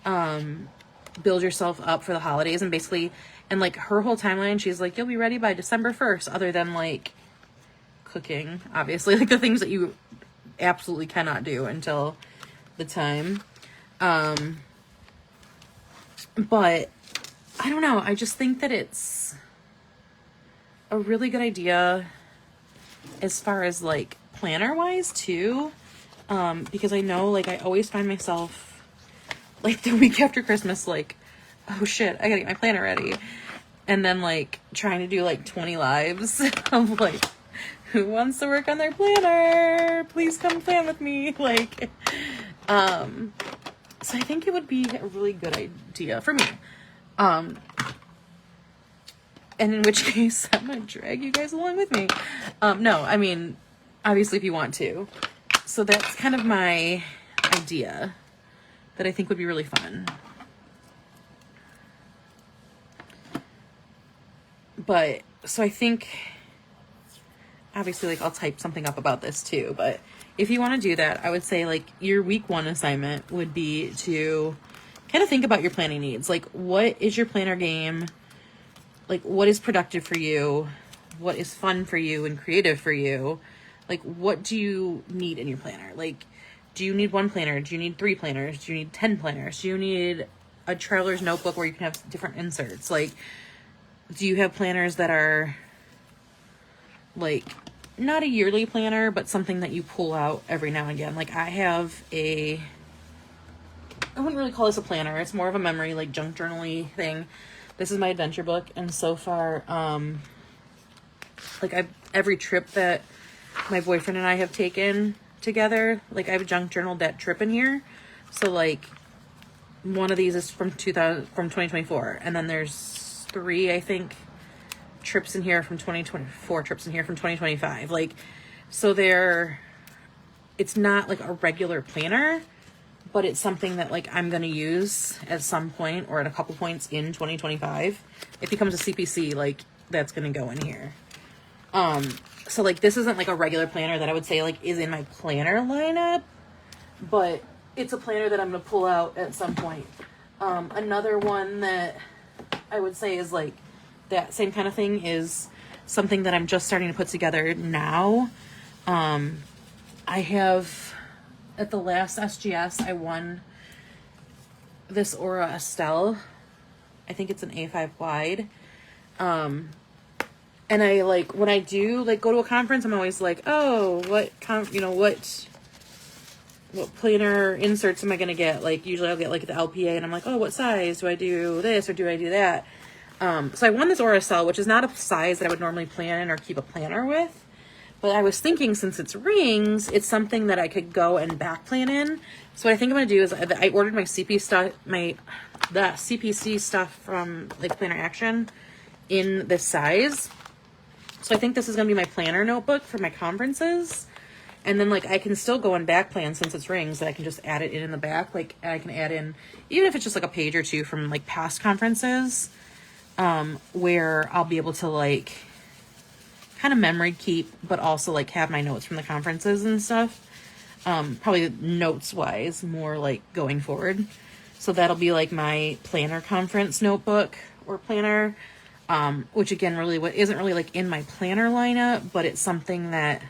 build yourself up for the holidays. And basically, and like her whole timeline, she's like, you'll be ready by December 1st, other than like cooking, obviously, like the things that you absolutely cannot do until the time. But I don't know, I just think that it's a really good idea as far as like planner wise too, because I know like I always find myself like the week after Christmas like, oh shit, I gotta get my planner ready, and then like trying to do like 20 lives of like, who wants to work on their planner, please come plan with me, like so I think it would be a really good idea for me, and in which case I'm gonna drag you guys along with me. No, I mean, obviously if you want to. So that's kind of my idea that I think would be really fun. But, so I think, obviously, like, I'll type something up about this too, but if you want to do that, I would say, like, your week 1 assignment would be to kind of think about your planning needs. Like, what is your planner game? Like, what is productive for you? What is fun for you and creative for you? Like, what do you need in your planner? Like, do you need 1 planner? Do you need 3 planners? Do you need 10 planners? Do you need a traveler's notebook where you can have different inserts? Like, do you have planners that are, like, not a yearly planner, but something that you pull out every now and again? Like, I have I wouldn't really call this a planner. It's more of a memory, like, junk journal-y thing. This is my adventure book, and so far, like, every trip that my boyfriend and I have taken together, like, I've junk journaled that trip in here. So, like, one of these is from 2024, and then there's 3, I think, trips in here from 2024, trips in here from 2025. Like, so it's not like a regular planner, but it's something that like I'm gonna use at some point or at a couple points in 2025. It becomes a CPC, like that's gonna go in here. So like this isn't like a regular planner that I would say like is in my planner lineup, but it's a planner that I'm gonna pull out at some point. Another one that I would say is like that same kind of thing is something that I'm just starting to put together now. I have, at the last SGS, I won this Aura Estelle. I think it's an A5 wide. And I like, when I do like go to a conference, I'm always like, oh, what planner inserts am I going to get? Like, usually I'll get like the LPA and I'm like, oh, what size? Do I do this or do I do that? So I won this Aura Estelle, which is not a size that I would normally plan in or keep a planner with. But I was thinking, since it's rings, it's something that I could go and back plan in. So what I think I'm going to do is I ordered my the CPC stuff from like Planner Action in this size. So I think this is going to be my planner notebook for my conferences. And then like I can still go and back plan since it's rings, that I can just add it in the back. Like I can add in, even if it's just like a page or two from like past conferences, where I'll be able to like kind of memory keep, but also like have my notes from the conferences and stuff. Probably notes wise, more like going forward. So that'll be like my planner conference notebook or planner, which again, really isn't really like in my planner lineup, but it's something that,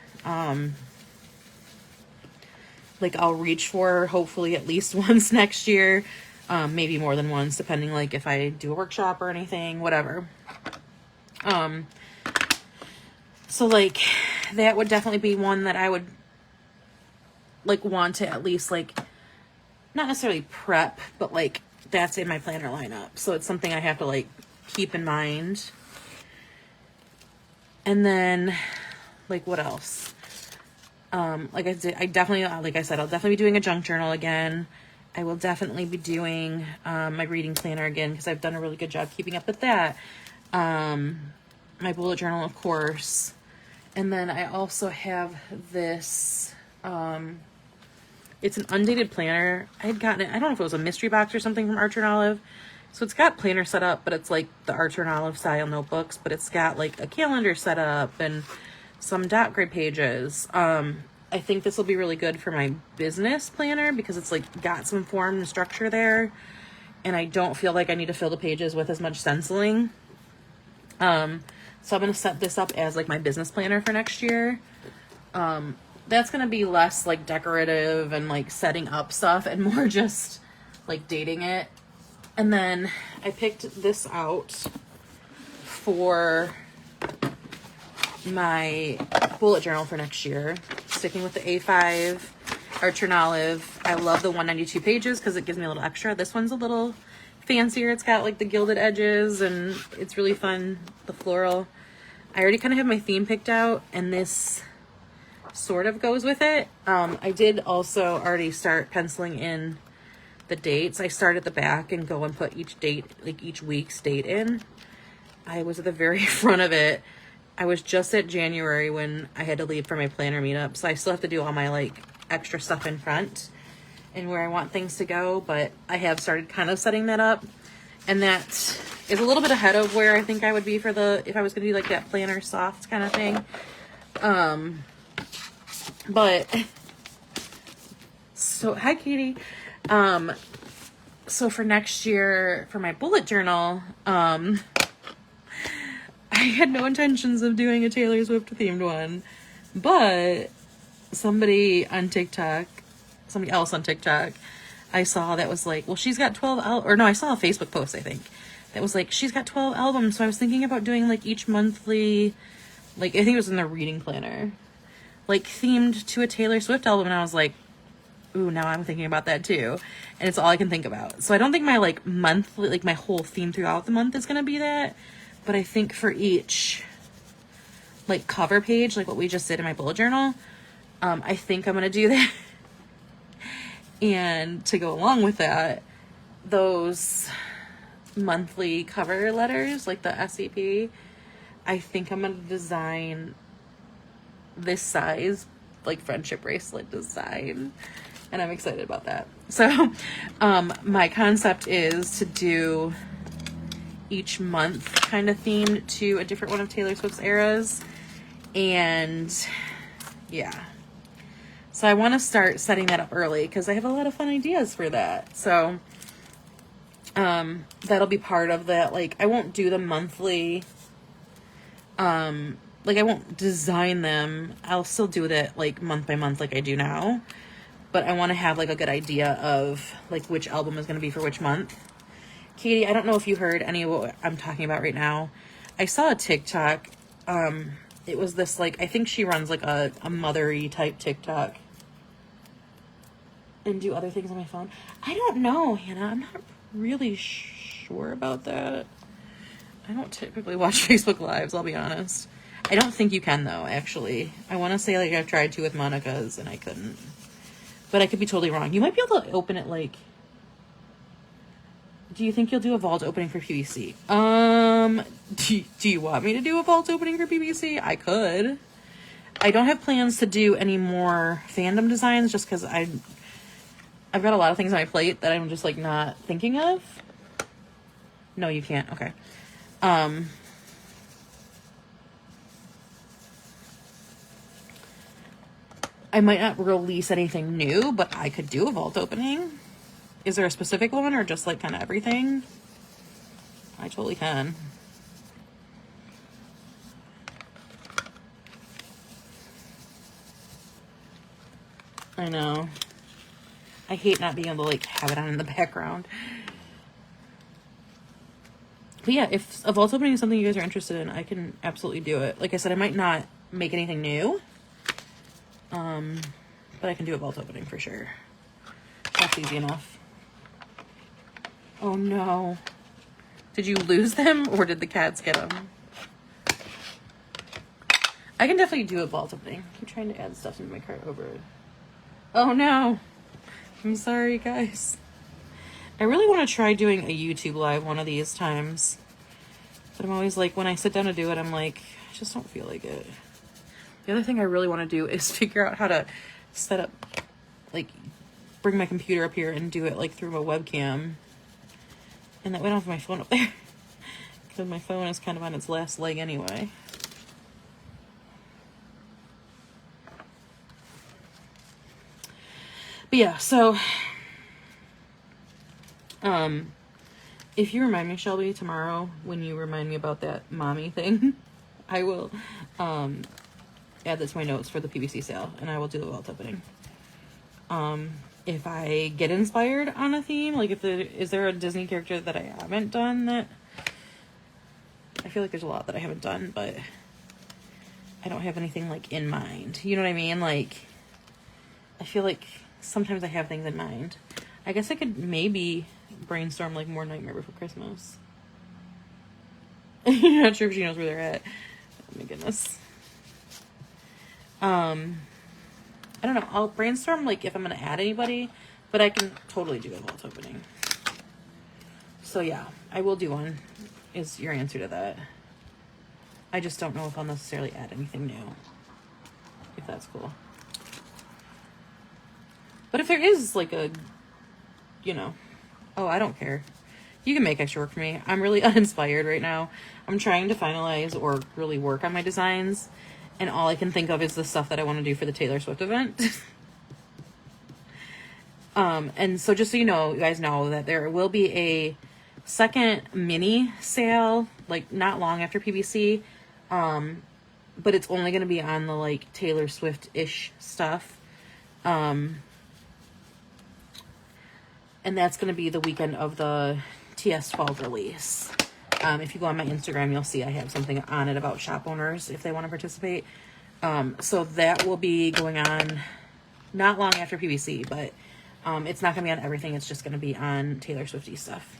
like I'll reach for hopefully at least once next year. Maybe more than once, depending like if I do a workshop or anything, whatever. So like that would definitely be one that I would like want to at least like, not necessarily prep, but like that's in my planner lineup. So it's something I have to like keep in mind. And then like what else? Like I said, I'll definitely be doing a junk journal again. I will definitely be doing my reading planner again, because I've done a really good job keeping up with that. My bullet journal, of course. And then I also have this, it's an undated planner. I had gotten it, I don't know if it was a mystery box or something from Archer and Olive. So it's got planner set up, but it's like the Archer and Olive style notebooks, but it's got like a calendar set up and some dot grid pages. I think this will be really good for my business planner because it's like got some form and structure there, and I don't feel like I need to fill the pages with as much stenciling. So I'm going to set this up as like my business planner for next year. That's going to be less like decorative and like setting up stuff and more just like dating it. And then I picked this out for my bullet journal for next year. Sticking with the A5 Archer and Olive. I love the 192 pages because it gives me a little extra. This one's a little fancier. It's got like the gilded edges and it's really fun. The floral. I already kind of have my theme picked out, and this sort of goes with it. I did also already start penciling in the dates. I start at the back and go and put each date, like each week's date in. I was at the very front of it. I was just at January when I had to leave for my planner meetup, so I still have to do all my like extra stuff in front and where I want things to go, but I have started kind of setting that up, and that is a little bit ahead of where I think I would be for if I was going to do like that planner soft kind of thing. But so hi Katie. So for next year, for my bullet journal, I had no intentions of doing a Taylor Swift themed one, but somebody else on TikTok, I saw that was like, well, she's got 12 or no, I saw a Facebook post, I think, that was like, she's got 12 albums. So I was thinking about doing like each monthly, like, I think it was in the reading planner, like themed to a Taylor Swift album. And I was like, ooh, now I'm thinking about that too. And it's all I can think about. So I don't think my like monthly, like my whole theme throughout the month is going to be that. But I think for each like cover page, like what we just did in my bullet journal, I think I'm going to do that. And to go along with that, those monthly cover letters, like the SEP, I think I'm going to design this size, like friendship bracelet design. And I'm excited about that. So, my concept is to do each month kind of themed to a different one of Taylor Swift's eras. And yeah. So I want to start setting that up early because I have a lot of fun ideas for that. So, that'll be part of that. Like, I won't do the monthly, like I won't design them. I'll still do that like month by month like I do now. But I want to have like a good idea of like which album is going to be for which month. Katie, I don't know if you heard any of what I'm talking about right now. I saw a TikTok. It was this like, I think she runs like a mothery type TikTok and do other things on my phone. I don't know, Hannah. I'm not really sure about that. I don't typically watch Facebook Lives, I'll be honest. I don't think you can though, actually. I want to say like I've tried to with Monica's and I couldn't. But I could be totally wrong. You might be able to open it like... Do you think you'll do a vault opening for PVC? Do you want me to do a vault opening for PVC? I could. I don't have plans to do any more fandom designs just because I've got a lot of things on my plate that I'm just like not thinking of. No, you can't. Okay. I might not release anything new, but I could do a vault opening. Is there a specific one or just like kind of everything? I totally can. I know. I hate not being able to like have it on in the background. But yeah, if a vault opening is something you guys are interested in, I can absolutely do it. Like I said, I might not make anything new. But I can do a vault opening for sure. That's easy enough. Oh no. Did you lose them or did the cats get them? I can definitely do a vault opening. I'm trying to add stuff into my cart over it. Oh no. I'm sorry, guys. I really want to try doing a YouTube live one of these times. But I'm always like, when I sit down to do it, I'm like, I just don't feel like it. The other thing I really want to do is figure out how to set up, like, bring my computer up here and do it, like, through a webcam. And that way I don't have my phone up there. Because my phone is kind of on its last leg anyway. But yeah, so if you remind me, Shelby, tomorrow when you remind me about that mommy thing, I will add that to my notes for the PVC sale, and I will do the vault opening. If I get inspired on a theme, like is there a Disney character that I haven't done that I feel like there's a lot that I haven't done, but I don't have anything like in mind. You know what I mean? Like, I feel like sometimes I have things in mind. I guess I could maybe brainstorm like more Nightmare Before Christmas. I'm not sure if she knows where they're at. Oh my goodness. I don't know. I'll brainstorm like if I'm gonna add anybody, but I can totally do a vault opening. So yeah, I will do one. Is your answer to that? I just don't know if I'll necessarily add anything new. If that's cool. But if there is like a, you know, oh, I don't care. You can make extra work for me. I'm really uninspired right now. I'm trying to finalize or really work on my designs, and all I can think of is the stuff that I want to do for the Taylor Swift event. And so just so you know, you guys know that there will be a second mini sale, like not long after PBC, but it's only going to be on the like Taylor Swift-ish stuff. And that's going to be the weekend of the TS12 release. If you go on my Instagram, you'll see I have something on it about shop owners if they want to participate. So that will be going on not long after PBC, but it's not going to be on everything. It's just going to be on Taylor Swifty stuff.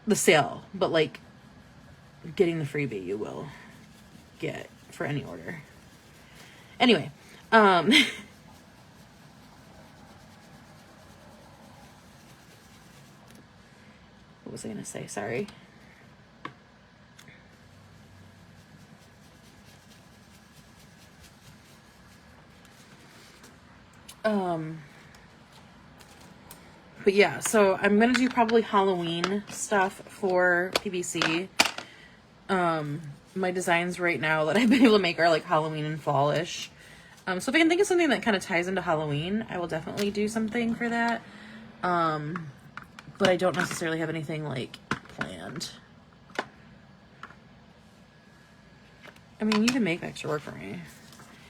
The sale, but like getting the freebie you will get for any order. Anyway, what was I going to say? Sorry. But yeah, so I'm going to do probably Halloween stuff for PBC. My designs right now that I've been able to make are like Halloween and fall-ish. So if I can think of something that kind of ties into Halloween, I will definitely do something for that. But I don't necessarily have anything like planned. I mean, you can make extra work for me.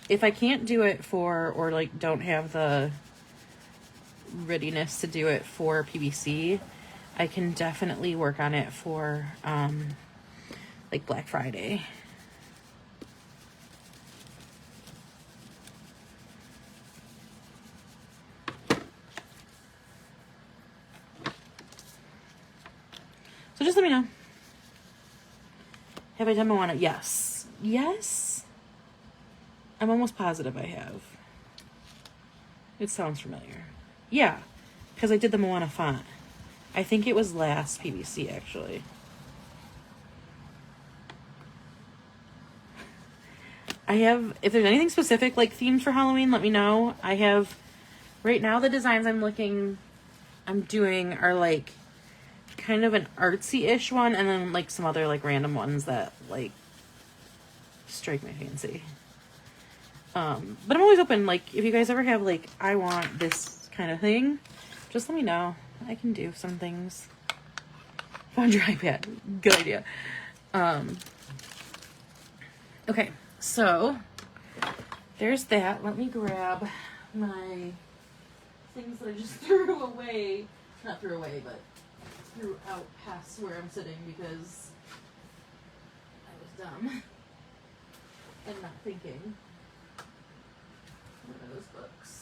If I can't do it for, or like don't have the readiness to do it for PBC, I can definitely work on it for like Black Friday. So just let me know. Have I done Moana? Yes. Yes? I'm almost positive I have. It sounds familiar. Yeah, because I did the Moana font. I think it was last PBC, actually. I have, if there's anything specific, like themed for Halloween, let me know. I have, right now the designs I'm doing are like kind of an artsy-ish one, and then like some other like random ones that like strike my fancy. But I'm always open, like if you guys ever have like, I want this kind of thing, just let me know. I can do some things. Found your iPad. Good idea. Okay, so there's that. Let me grab my things that I just threw away. Not threw away, but threw out past where I'm sitting because I was dumb and not thinking. What are those books?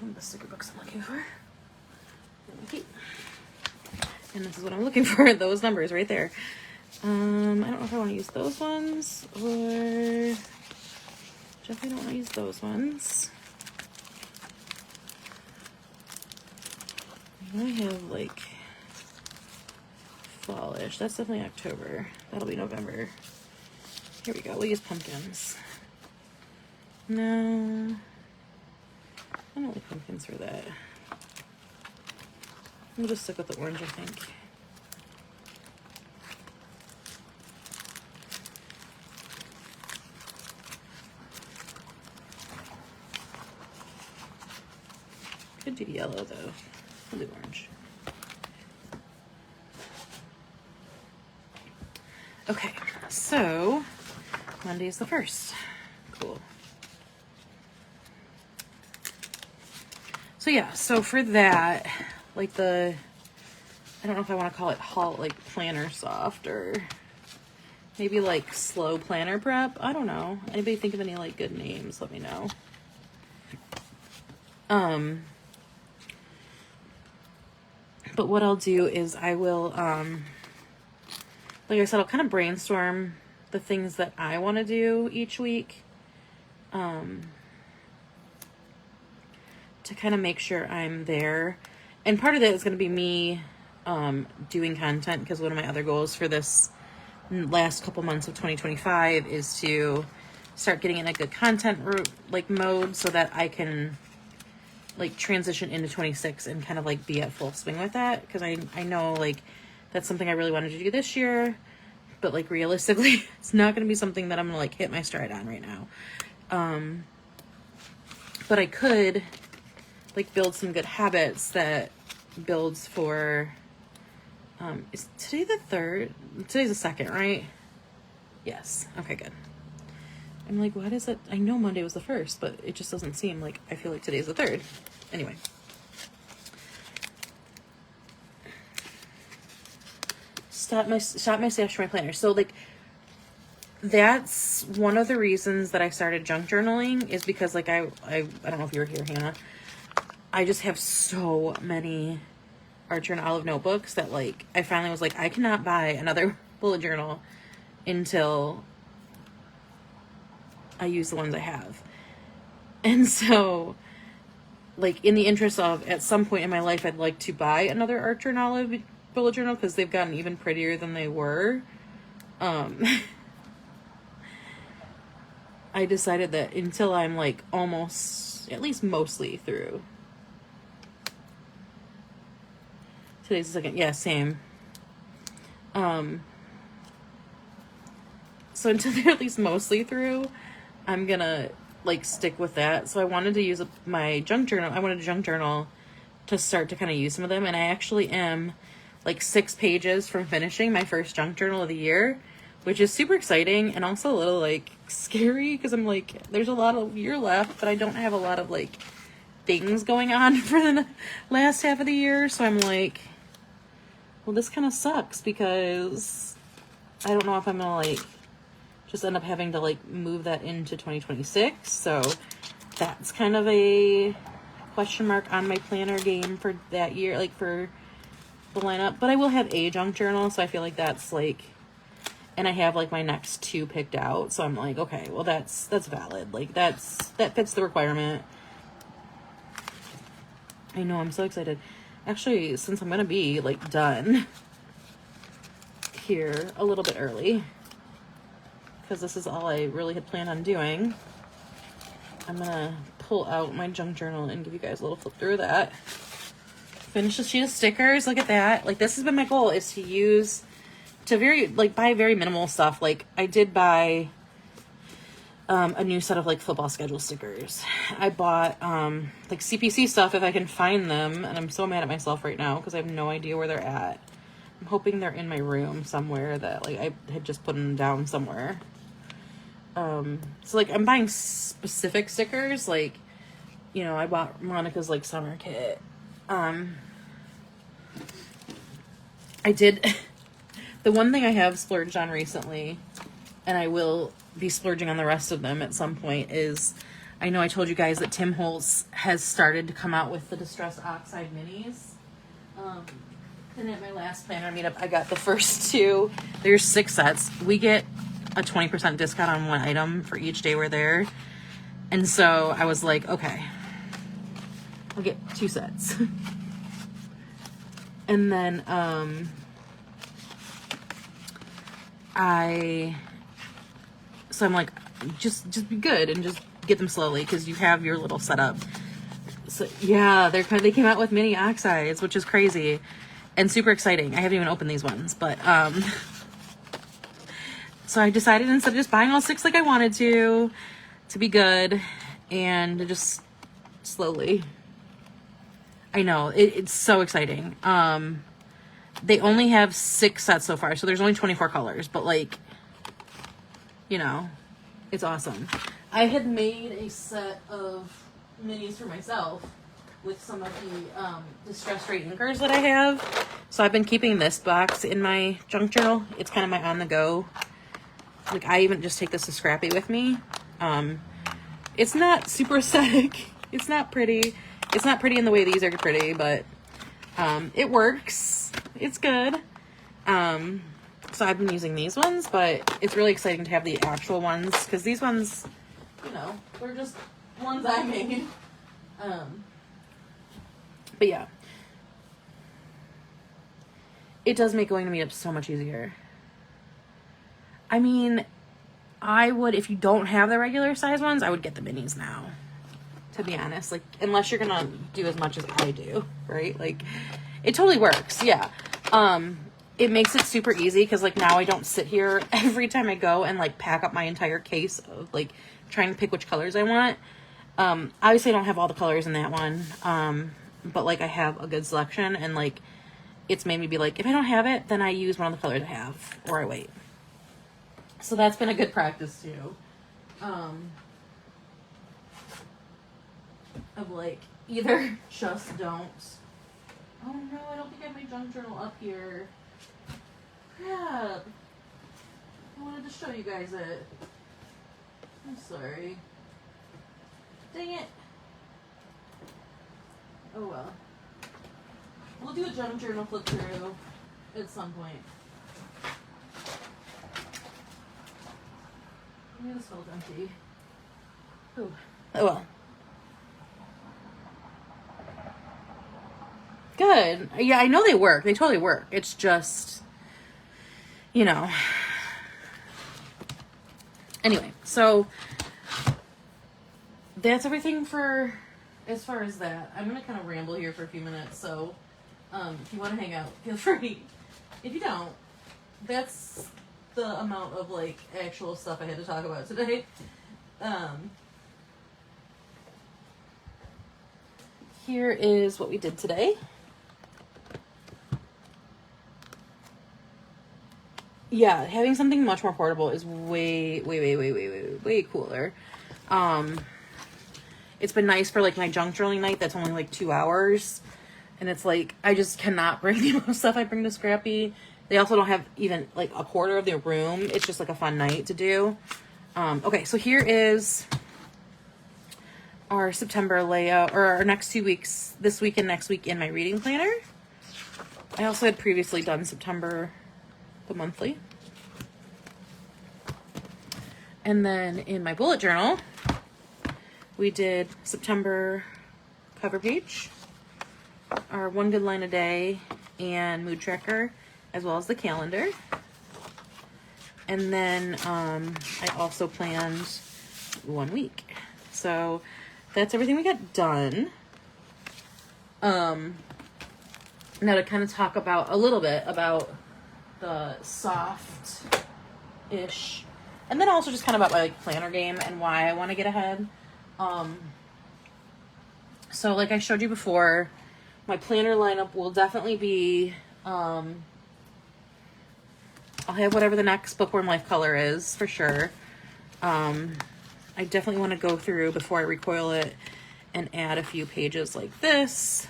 one of the sticker books I'm looking for. And this is what I'm looking for, those numbers right there. I don't know if I want to use those ones or definitely don't want to use those ones. I have like fallish. That's definitely October. That'll be November. Here we go. We'll use pumpkins. No, I don't like pumpkins for that. We'll just stick with the orange, I think. Could do yellow though. We'll do orange. Okay, so Monday is the 1st. Cool. So yeah, so for that, like I don't know if I want to call it like planner soft or maybe like slow planner prep. I don't know. Anybody think of any like good names? Let me know. But what I'll do is I will, like I said, I'll kind of brainstorm the things that I want to do each week, to kind of make sure I'm there. And part of that is going to be me, doing content, because one of my other goals for this last couple months of 2025 is to start getting in a good content like mode so that I can like transition into 26 and kind of like be at full swing with that, because I know like that's something I really wanted to do this year, but like realistically it's not going to be something that I'm gonna like hit my stride on right now. But I could like build some good habits that builds for is today the 3rd? Today's the 2nd, right? Yes. Okay, good. I'm like, why does it? I know Monday was the 1st, but it just doesn't seem like, I feel like today's the 3rd. Anyway. Shop my stash for my planner. So like, that's one of the reasons that I started junk journaling, is because like I don't know if you were here, Hannah. I just have so many Archer and Olive notebooks that like I finally was like, I cannot buy another bullet journal until I use the ones I have. And so like in the interest of at some point in my life I'd like to buy another Archer and Olive bullet journal, because they've gotten even prettier than they were. I decided that until I'm like almost, at least mostly through. Today's the 2nd. Yeah, same. So until they're at least mostly through, I'm gonna like stick with that. So I wanted to use my junk journal. I wanted a junk journal to start to kind of use some of them. And I actually am like 6 pages from finishing my first junk journal of the year, which is super exciting and also a little like scary, because I'm like, there's a lot of year left, but I don't have a lot of like things going on for the last half of the year. So I'm like, well, this kind of sucks, because I don't know if I'm gonna like just end up having to like move that into 2026. So that's kind of a question mark on my planner game for that year, like for the lineup. But I will have a junk journal, so I feel like that's like, and I have like my next 2 picked out, so I'm like, okay, well that's valid, like that fits the requirement. I know, I'm so excited actually, since I'm gonna be like done here a little bit early, because this is all I really had planned on doing. I'm gonna pull out my junk journal and give you guys a little flip through that. Finish the sheet of stickers. Look at that. Like, this has been my goal, is to buy very minimal stuff. Like, I did buy a new set of like football schedule stickers. I bought like CPC stuff if I can find them, and I'm so mad at myself right now because I have no idea where they're at. I'm hoping they're in my room somewhere, that like I had just put them down somewhere. So like I'm buying specific stickers, like, you know, I bought Monica's like summer kit. I did the one thing I have splurged on recently, and I will be splurging on the rest of them at some point, is I know I told you guys that Tim Holtz has started to come out with the Distress Oxide minis. And at my last planner meetup, I got the first 2. There's 6 sets. We get a 20% discount on one item for each day we're there. And so I was like, okay, I'll get 2 sets. And then so I'm like, just be good and just get them slowly because you have your little setup. So yeah, they came out with mini oxides, which is crazy and super exciting. I haven't even opened these ones, but so I decided instead of just buying all 6 like I wanted to be good and just slowly. I know it's so exciting. They only have 6 sets so far, so there's only 24 colors, but like, you know, it's awesome. I had made a set of minis for myself with some of the distress rate inkers that I have. So I've been keeping this box in my junk journal. It's kind of my on the go. Like I even just take this to Scrappy with me. It's not super aesthetic. It's not pretty. It's not pretty in the way these are pretty, but it works. It's good. So I've been using these ones, but it's really exciting to have the actual ones because these ones, you know, they're just ones I made. But yeah, it does make going to meetups so much easier. I mean, I would, if you don't have the regular size ones, I would get the minis now, to be honest. Like, unless you're gonna do as much as I do, right? Like, it totally works, yeah. It makes it super easy because, like, now I don't sit here every time I go and, like, pack up my entire case of, like, trying to pick which colors I want. Obviously I don't have all the colors in that one, but, like, I have a good selection, and, like, it's made me be like, if I don't have it, then I use one of the colors I have, or I wait. So that's been a good practice, too. Of, like, either just don't. Oh, no, I don't think I have my junk journal up here. Crap. I wanted to show you guys it. I'm sorry. Dang it. Oh well. We'll do a junk journal flip through at some point. Maybe this felt empty. Ooh. Oh well. Good. Yeah, I know they work. They totally work. It's just, you know. Anyway, so that's everything for as far as that. I'm going to kind of ramble here for a few minutes, so if you want to hang out, feel free. If you don't, that's the amount of, like, actual stuff I had to talk about today. Here is what we did today. Yeah, having something much more portable is way cooler. It's been nice for, like, my junk journaling night that's only, like, 2 hours. And it's, like, I just cannot bring the amount of stuff I bring to Scrappy. They also don't have even, like, a quarter of their room. It's just, like, a fun night to do. Okay, so here is our September layout, or our next 2 weeks, this week and next week in my reading planner. I also had previously done September the monthly. And then in my bullet journal, we did September cover page, our one good line a day, and mood tracker, as well as the calendar. And then I also planned 1 week. So that's everything we got done. Now to kind of talk about a little bit about the soft-ish, and then also just kind of about my, like, planner game and why I want to get ahead. So like I showed you before, my planner lineup will definitely be, I'll have whatever the next Bookworm Life color is, for sure. I definitely want to go through before I recoil it and add a few pages like this,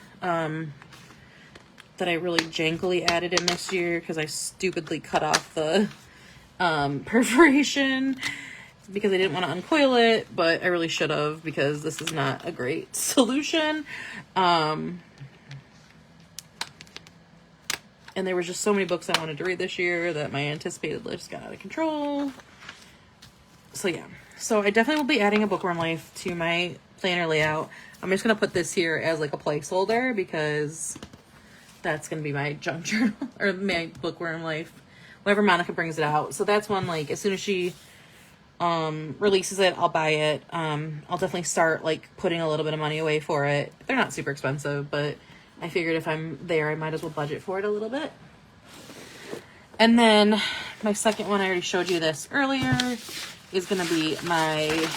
that I really jankily added in this year because I stupidly cut off the perforation. because I didn't want to uncoil it, but I really should have because this is not a great solution. And there was just so many books I wanted to read this year that my anticipated list got out of control. So yeah, so I definitely will be adding a Bookworm Life to my planner layout. I'm just going to put this here as like a placeholder because that's going to be my junk journal or my Bookworm Life whenever Monica brings it out. So that's one, like, as soon as she releases it, I'll buy it. I'll definitely start like putting a little bit of money away for it. They're not super expensive, but I figured if I'm there, I might as well budget for it a little bit. And then my second one, I already showed you this earlier, is going to be my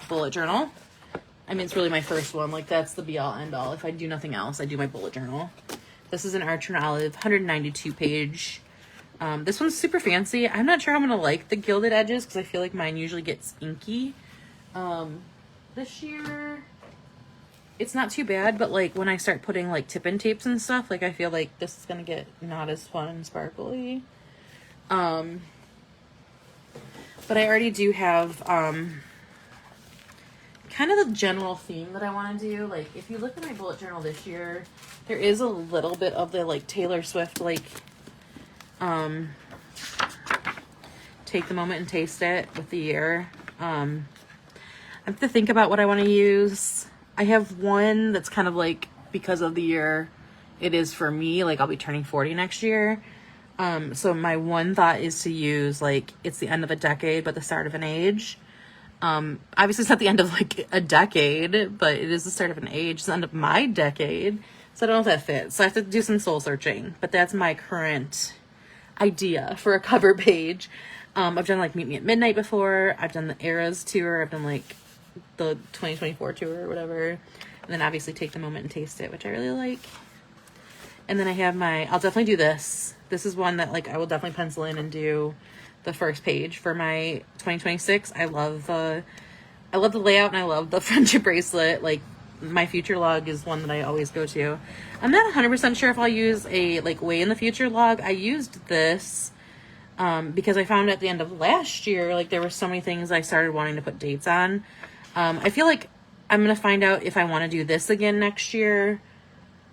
bullet journal. I mean, it's really my first one. Like, that's the be-all, end-all. If I do nothing else, I do my bullet journal. This is an Archer and Olive 192 page. This one's super fancy. I'm not sure I'm going to like the gilded edges because I feel like mine usually gets inky. This year, it's not too bad, but like when I start putting like tip-in tapes and stuff, like I feel like this is going to get not as fun and sparkly. But I already do have kind of the general theme that I want to do. Like, if you look at my bullet journal this year, there is a little bit of the like Taylor Swift, like, take the moment and taste it with the year. I have to think about what I want to use. I have one that's kind of like, because of the year it is for me, like I'll be turning 40 next year. So my one thought is to use, like, it's the end of a decade, but the start of an age. Obviously it's not the end of like a decade, but it is the start of an age. It's the end of my decade. So I don't know if that fits. So I have to do some soul searching, but that's my current idea for a cover page. I've done like Meet Me at Midnight before. I've done the Eras tour. I've done like the 2024 tour or whatever. And then obviously Take the Moment and Taste It, which I really like. And then I have my, I'll definitely do this. This is one that like I will definitely pencil in and do the first page for my 2026. I love the layout and I love the friendship bracelet. Like, my future log is one that I always go to. I'm not 100% sure if I'll use a like way in the future log. I used this because I found at the end of last year, like there were so many things I started wanting to put dates on. I feel like I'm going to find out if I want to do this again next year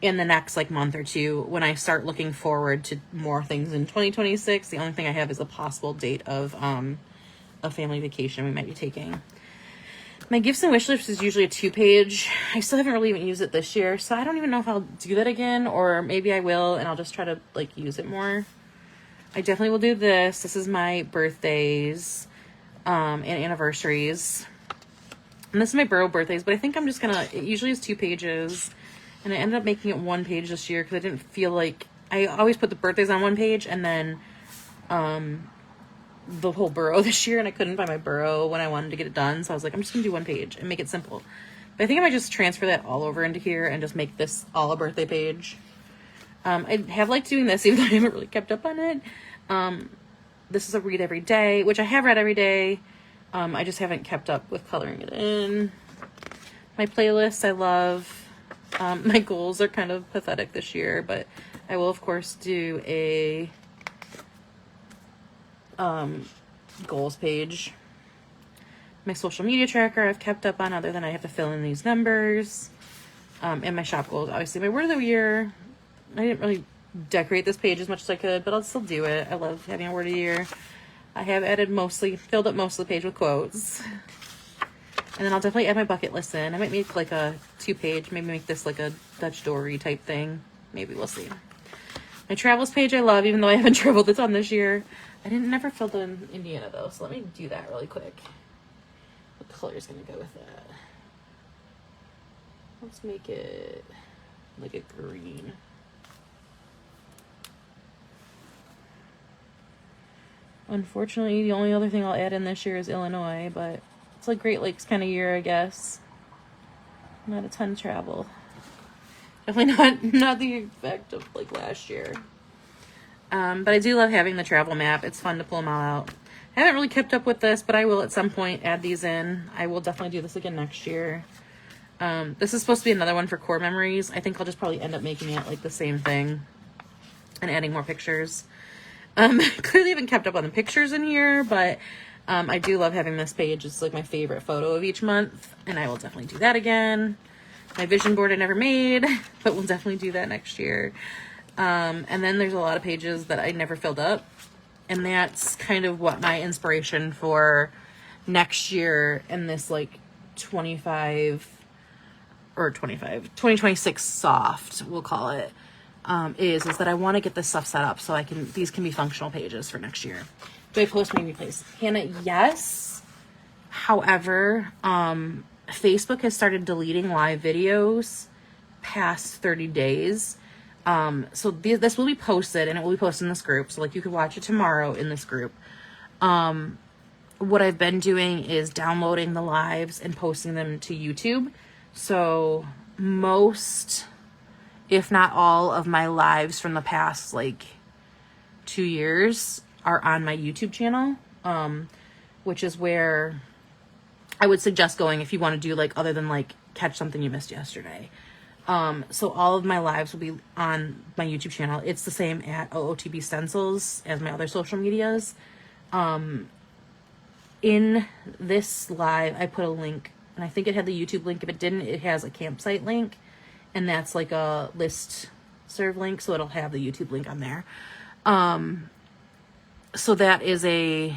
in the next like month or two when I start looking forward to more things in 2026. The only thing I have is a possible date of a family vacation we might be taking. My gifts and wish list is usually a 2-page. I still haven't really even used it this year, so I don't even know if I'll do that again, or maybe I will and I'll just try to like use it more. I definitely will do this. This is my birthdays and anniversaries. And this is my borough birthdays, but I think I'm just gonna, it usually is 2 pages. And I ended up making it 1 page this year because I didn't feel like, I always put the birthdays on 1 page and then the whole borough this year, and I couldn't find my borough when I wanted to get it done. So I was like, I'm just gonna do 1 page and make it simple. But I think I might just transfer that all over into here and just make this all a birthday page. I have liked doing this even though I haven't really kept up on it. This is a read every day, which I have read every day. I just haven't kept up with coloring it in. My playlist I love. My goals are kind of pathetic this year, but I will of course do a goals page. My social media tracker I've kept up on, other than I have to fill in these numbers. And my shop goals, obviously my word of the year. I didn't really decorate this page as much as I could, but I'll still do it. I love having a word of the year. I have filled up most of the page with quotes. And then I'll definitely add my bucket list in. I might make like a 2-page, maybe make this like a Dutch Dory type thing. Maybe, we'll see. My travels page I love, even though I haven't traveled a ton this year. I never filled in Indiana though, so let me do that really quick. What color is gonna go with that? Let's make it like a green. Unfortunately, the only other thing I'll add in this year is Illinois, but it's like Great Lakes kind of year, I guess. Not a ton of travel. Definitely not the effect of like last year. But I do love having the travel map. It's fun to pull them all out. I haven't really kept up with this, but I will at some point add these in. I will definitely do this again next year. This is supposed to be another one for core memories. I think I'll just probably end up making it like the same thing and adding more pictures. Clearly haven't kept up on the pictures in here, but I do love having this page. It's like my favorite photo of each month, and I will definitely do that again. My vision board I never made, but we'll definitely do that next year. And then there's a lot of pages that I never filled up, and that's kind of what my inspiration for next year and this like 2026 soft, we'll call it, is that I want to get this stuff set up so these can be functional pages for next year. Do I post maybe place? Hannah, yes. However, Facebook has started deleting live videos past 30 days. So this will be posted, and it will be posted in this group. So like you could watch it tomorrow in this group. What I've been doing is downloading the lives and posting them to YouTube. So most, if not all, of my lives from the past like 2 years are on my YouTube channel, which is where I would suggest going if you want to do like other than like catch something you missed yesterday. So all of my lives will be on my YouTube channel. It's the same at OOTB Stencils as my other social medias. In this live, I put a link, and I think it had the YouTube link. If it didn't, it has a campsite link, and that's like a list serve link, so it'll have the YouTube link on there. So that's where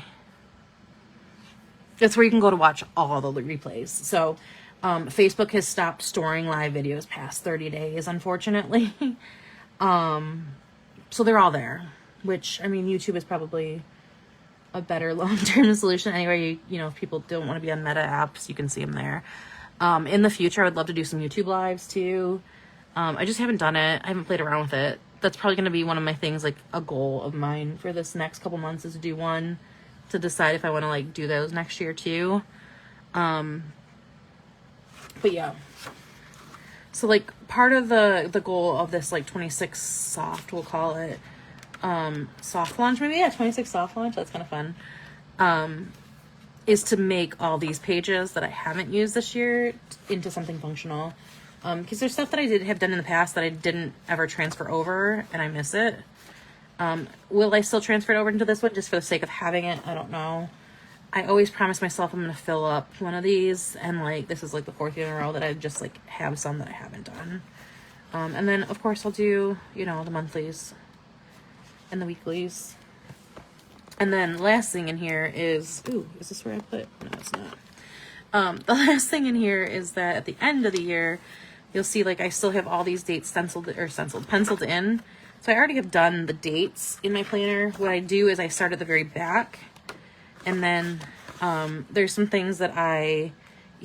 you can go to watch all the replays. So Facebook has stopped storing live videos past 30 days, unfortunately. So they're all there, which, I mean, YouTube is probably a better long-term solution. Anyway, you know, if people don't want to be on Meta apps, you can see them there. In the future, I would love to do some YouTube lives too. I just haven't done it. I haven't played around with it. That's probably going to be one of my things, like a goal of mine for this next couple months, is to do one, to decide if I want to like do those next year too. But yeah, so like part of the goal of this like 26 soft, we'll call it, soft launch maybe, yeah, 26 soft launch, that's kind of fun, is to make all these pages that I haven't used this year into something functional. Because there's stuff that I have done in the past that I didn't ever transfer over, and I miss it. Will I still transfer it over into this one just for the sake of having it? I don't know. I always promise myself I'm going to fill up one of these, and like this is like the 4th year in a row that I just like have some that I haven't done. And then of course I'll do, you know, the monthlies and the weeklies. And then last thing in here is, ooh, is this where I put? No, it's not. The last thing in here is that at the end of the year, you'll see like I still have all these dates penciled in. So I already have done the dates in my planner. What I do is I start at the very back, and then there's some things that I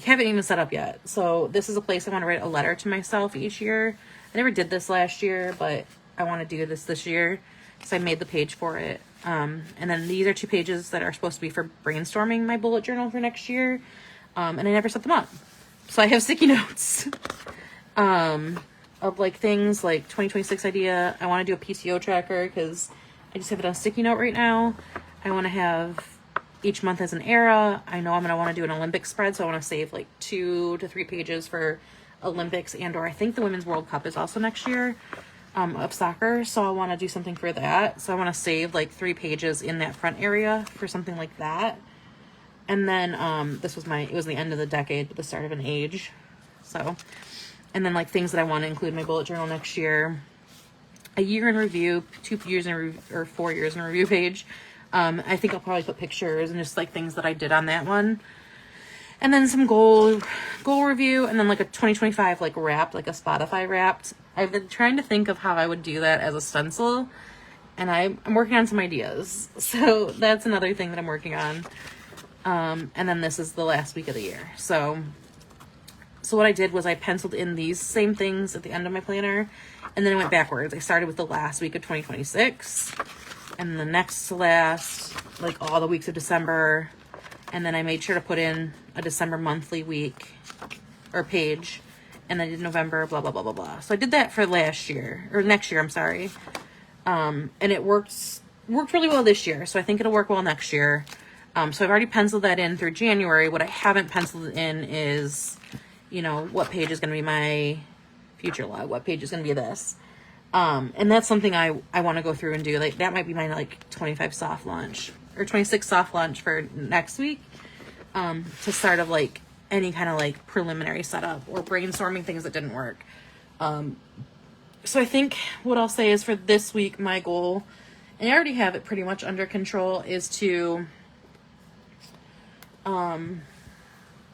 haven't even set up yet. So this is a place I want to write a letter to myself each year. I never did this last year, but I want to do this year. So I made the page for it. And then these are 2 pages that are supposed to be for brainstorming my bullet journal for next year. And I never set them up. So I have sticky notes of like things like 2026 idea. I want to do a PTO tracker because I just have it on a sticky note right now. I want to have each month as an era. I know I'm going to want to do an Olympic spread, so I want to save like 2 to 3 pages for Olympics, or I think the Women's World Cup is also next year of soccer. So I want to do something for that. So I want to save like 3 pages in that front area for something like that. And then it was the end of the decade, but the start of an age. So, and then like things that I want to include in my bullet journal next year. A year in review, 2 years in review, or 4 years in review page. I think I'll probably put pictures and just like things that I did on that one. And then some goal review, and then like a 2025 like wrapped, like a Spotify wrapped. I've been trying to think of how I would do that as a stencil, and I'm working on some ideas. So that's another thing that I'm working on. And then this is the last week of the year. So what I did was I penciled in these same things at the end of my planner, and then I went backwards. I started with the last week of 2026, and the next to last, like all the weeks of December, and then I made sure to put in a December monthly week or page, and I did November, blah, blah, blah, blah, blah. So I did that for next year, I'm sorry. And it worked really well this year, so I think it'll work well next year. So I've already penciled that in through January. What I haven't penciled in is, you know, what page is going to be my future log, what page is going to be this. And that's something I want to go through and do. Like that might be my like 25 soft launch. or 26 soft launch for next week, to start of like any kind of like preliminary setup or brainstorming things that didn't work. So I think what I'll say is for this week, my goal, and I already have it pretty much under control, is to, and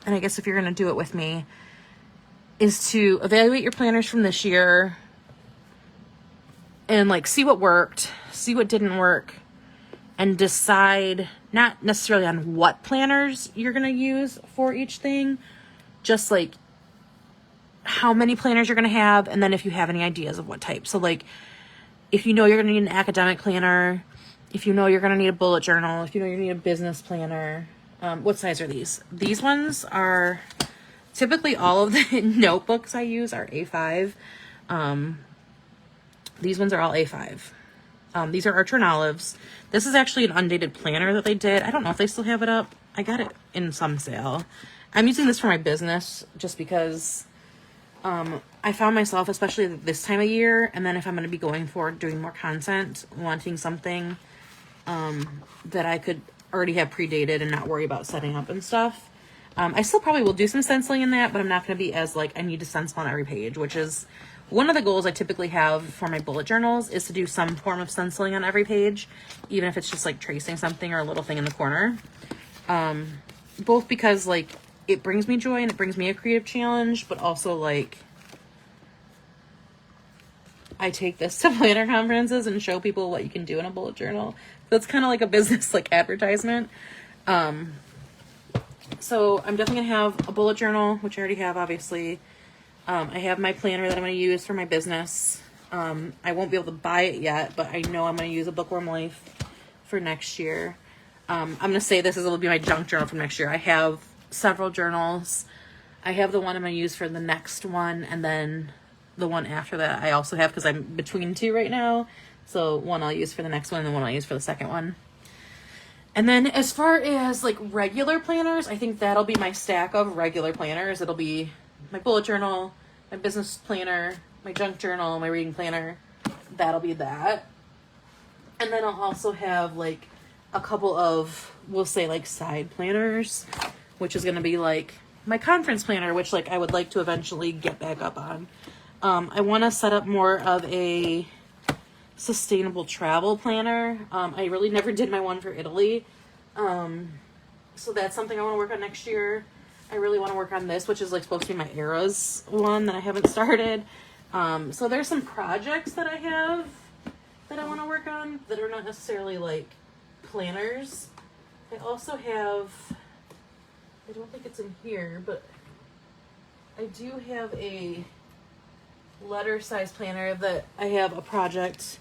I guess if you're going to do it with me, is to evaluate your planners from this year and like see what worked, see what didn't work, and decide not necessarily on what planners you're going to use for each thing, just like how many planners you're going to have, and then if you have any ideas of what type. So like if you know you're going to need an academic planner, if you know you're going to need a bullet journal, if you know you need a business planner. What size are these? These ones are typically, all of the notebooks I use are A5. These ones are all A5. These are Archer and Olives. This is actually an undated planner that they did. I don't know if they still have it up. I got it in some sale. I'm using this for my business just because I found myself, especially this time of year, and then if I'm going to be going forward doing more content, wanting something that I could already have predated and not worry about setting up and stuff. I still probably will do some stenciling in that, but I'm not going to be as like, I need to stencil on every page, which is one of the goals I typically have for my bullet journals, is to do some form of stenciling on every page, even if it's just like tracing something or a little thing in the corner. Both because like it brings me joy and it brings me a creative challenge, but also like I take this to planner conferences and show people what you can do in a bullet journal. So it's kind of like a business like advertisement. So I'm definitely gonna have a bullet journal, which I already have, obviously. I have my planner that I'm gonna use for my business. I won't be able to buy it yet, but I know I'm gonna use a Bookworm Life for next year. I'm gonna say this will be my junk journal for next year. I have several journals. I have the one I'm gonna use for the next one, and then the one after that I also have, because I'm between two right now. So one I'll use for the next one, and the one I'll use for the second one. And then as far as like regular planners, I think that'll be my stack of regular planners. It'll be my bullet journal, my business planner, my junk journal, my reading planner. That'll be that. And then I'll also have like a couple of, we'll say like side planners, which is going to be like my conference planner, which like I would like to eventually get back up on. I want to set up more of a sustainable travel planner. I really never did my one for Italy. So that's something I want to work on next year. I really want to work on this, which is like supposed to be my Eras one that I haven't started. So there's some projects that I have that I want to work on that are not necessarily like planners. I also have, I don't think it's in here, but I do have a letter size planner that I have a project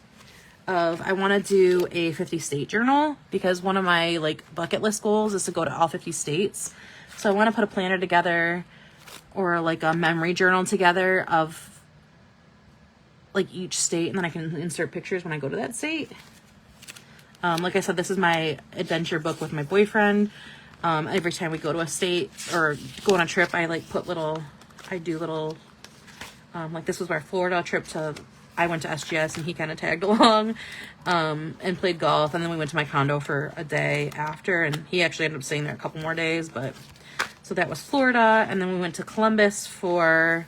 of. I want to do a 50 state journal, because one of my like bucket list goals is to go to all 50 states. So I want to put a planner together, or like a memory journal together of like each state, and then I can insert pictures when I go to that state. Like I said, this is my adventure book with my boyfriend. Every time we go to a state or go on a trip, I like put little, I do little, like this was our Florida trip to, I went to SGS and he kind of tagged along, and played golf. And then we went to my condo for a day after, and he actually ended up staying there a couple more days, but so that was Florida. And then we went to Columbus for,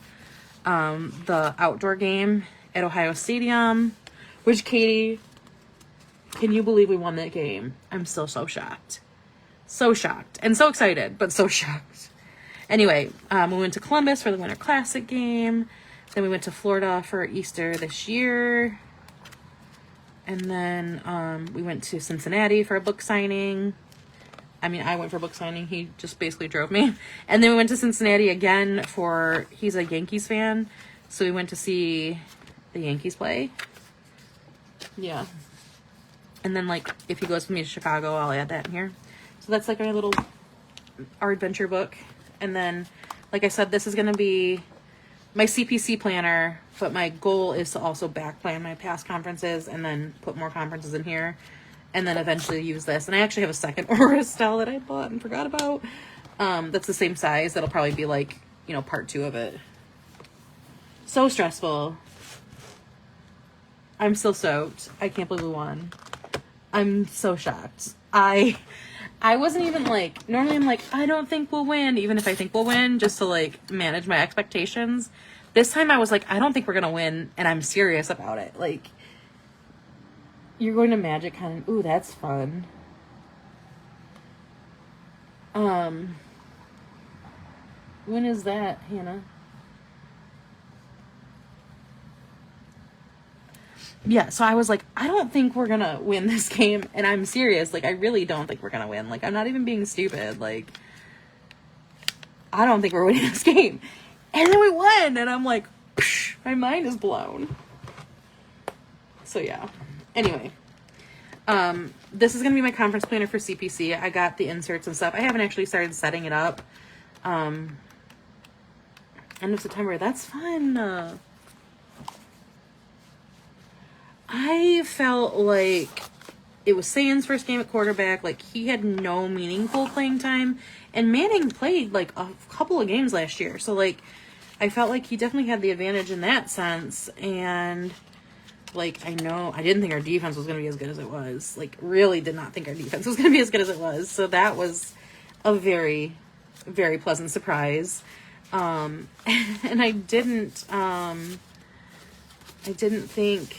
the outdoor game at Ohio Stadium, which Katie, can you believe we won that game? I'm still so shocked. So shocked and so excited, but so shocked. Anyway, we went to Columbus for the Winter Classic game. Then we went to Florida for Easter this year. And then we went to Cincinnati for a book signing. I mean, I went for a book signing. He just basically drove me. And then we went to Cincinnati again for, he's a Yankees fan, so we went to see the Yankees play. Yeah. And then, like, if he goes with me to Chicago, I'll add that in here. So that's, like, our adventure book. And then, like I said, this is going to be my CPC planner, but my goal is to also back plan my past conferences and then put more conferences in here, and then eventually use this. And I actually have a second Aura style that I bought and forgot about. That's the same size. That'll probably be, like, you know, part 2 of it. So stressful. I'm so soaked. I can't believe we won. I'm so shocked. I wasn't even like, normally I'm like, I don't think we'll win, even if I think we'll win, just to like manage my expectations. This time I was like, I don't think we're gonna win, and I'm serious about it. Like, you're going to Magic Con. Ooh, that's fun. When is that, Hannah? Yeah, so I was like, I don't think we're gonna win this game, and I'm serious. Like, I really don't think we're gonna win. Like, I'm not even being stupid. Like, I don't think we're winning this game. And then we won, and I'm like, psh, my mind is blown. So yeah. Anyway, this is gonna be my conference planner for CPC. I got the inserts and stuff. I haven't actually started setting it up. End of September. That's fun. I felt like it was Sayan's first game at quarterback. Like, he had no meaningful playing time, and Manning played like a couple of games last year. So like, I felt like he definitely had the advantage in that sense. And like, I didn't think our defense was going to be as good as it was. Like, really did not think our defense was going to be as good as it was. So that was a very, very pleasant surprise. And I didn't think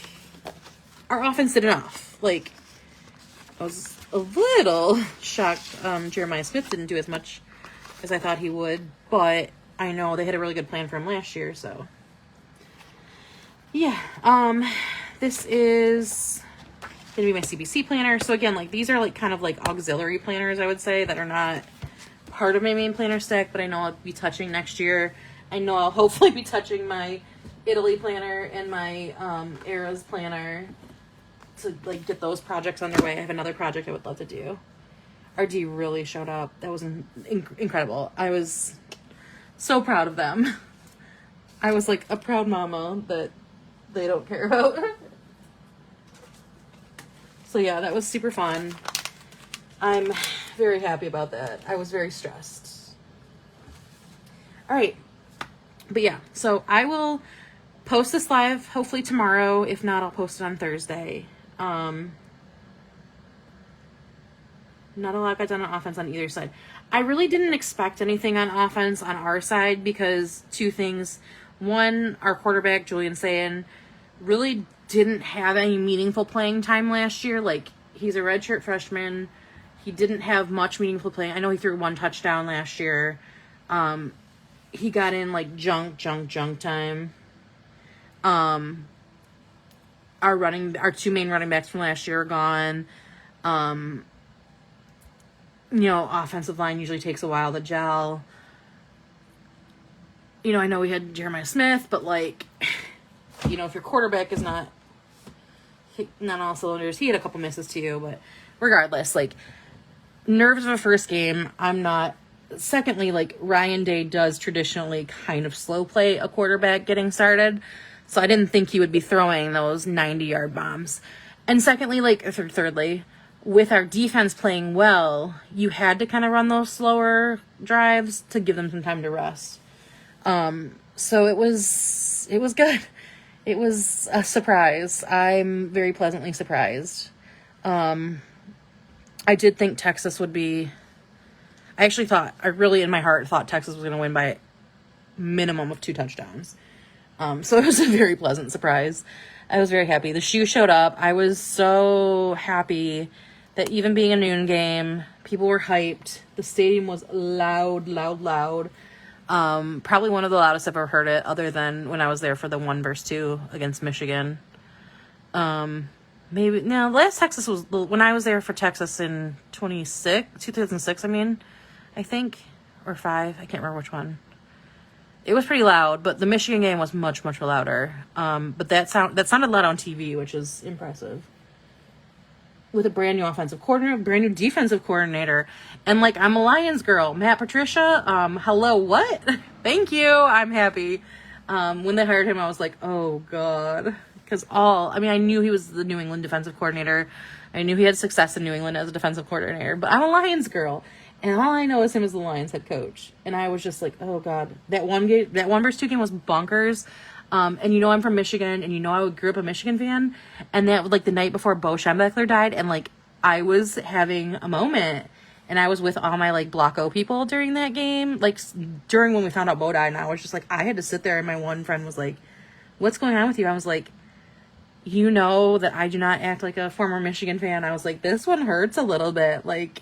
our offense did enough. Like, I was a little shocked Jeremiah Smith didn't do as much as I thought he would, but I know they had a really good plan for him last year, so yeah. This is gonna be my CBC planner. So again, like, these are like kind of like auxiliary planners, I would say, that are not part of my main planner stack, but I know I'll be touching next year. I know I'll hopefully be touching my Italy planner and my Eras planner to like get those projects underway. I have another project I would love to do. RD really showed up. That was incredible. I was so proud of them. I was like a proud mama that they don't care about. So yeah, that was super fun. I'm very happy about that. I was very stressed. All right. But yeah, so I will post this live hopefully tomorrow. If not, I'll post it on Thursday. Not a lot got done on offense on either side. I really didn't expect anything on offense on our side because two things. One, our quarterback, Julian Sayin, really didn't have any meaningful playing time last year. Like, he's a redshirt freshman. He didn't have much meaningful playing. I know he threw 1 touchdown last year. He got in like junk time. Our 2 main running backs from last year are gone. Offensive line usually takes a while to gel. I know we had Jeremiah Smith, but like, if your quarterback is not all cylinders, he had a couple misses too, but regardless, like, nerves of a first game, I'm not. Secondly, like, Ryan Day does traditionally kind of slow play a quarterback getting started, so I didn't think he would be throwing those 90-yard bombs. And secondly, thirdly, with our defense playing well, you had to kind of run those slower drives to give them some time to rest. So it was good. It was a surprise. I'm very pleasantly surprised. I did think Texas would be... I really in my heart thought Texas was going to win by a minimum of 2 touchdowns. So it was a very pleasant surprise. I was very happy. The shoe showed up. I was so happy that even being a noon game, people were hyped. The stadium was loud. Probably one of the loudest I've ever heard it, other than when I was there for the 1-2 against Michigan. Last Texas was when I was there for Texas in 2006, I think, or 5. I can't remember which one. It was pretty loud, but the Michigan game was much, much louder. But that sounded loud on TV, which is impressive. With a brand new offensive coordinator, brand new defensive coordinator, and like, I'm a Lions girl. Matt Patricia, hello, what? Thank you. I'm happy. When they hired him, I was like, oh God. Because I knew he was the New England defensive coordinator. I knew he had success in New England as a defensive coordinator, but I'm a Lions girl. And all I know is him as the Lions head coach. And I was just like, oh God, that 1-2 game was bonkers. And I'm from Michigan, and I grew up a Michigan fan. And that, like, the night before Bo Schembechler died, and like, I was having a moment, and I was with all my like Block O people during that game, like during when we found out Bo died, and I was just like, I had to sit there, and my one friend was like, what's going on with you? I was like, you know that I do not act like a former Michigan fan. I was like, this one hurts a little bit. Like,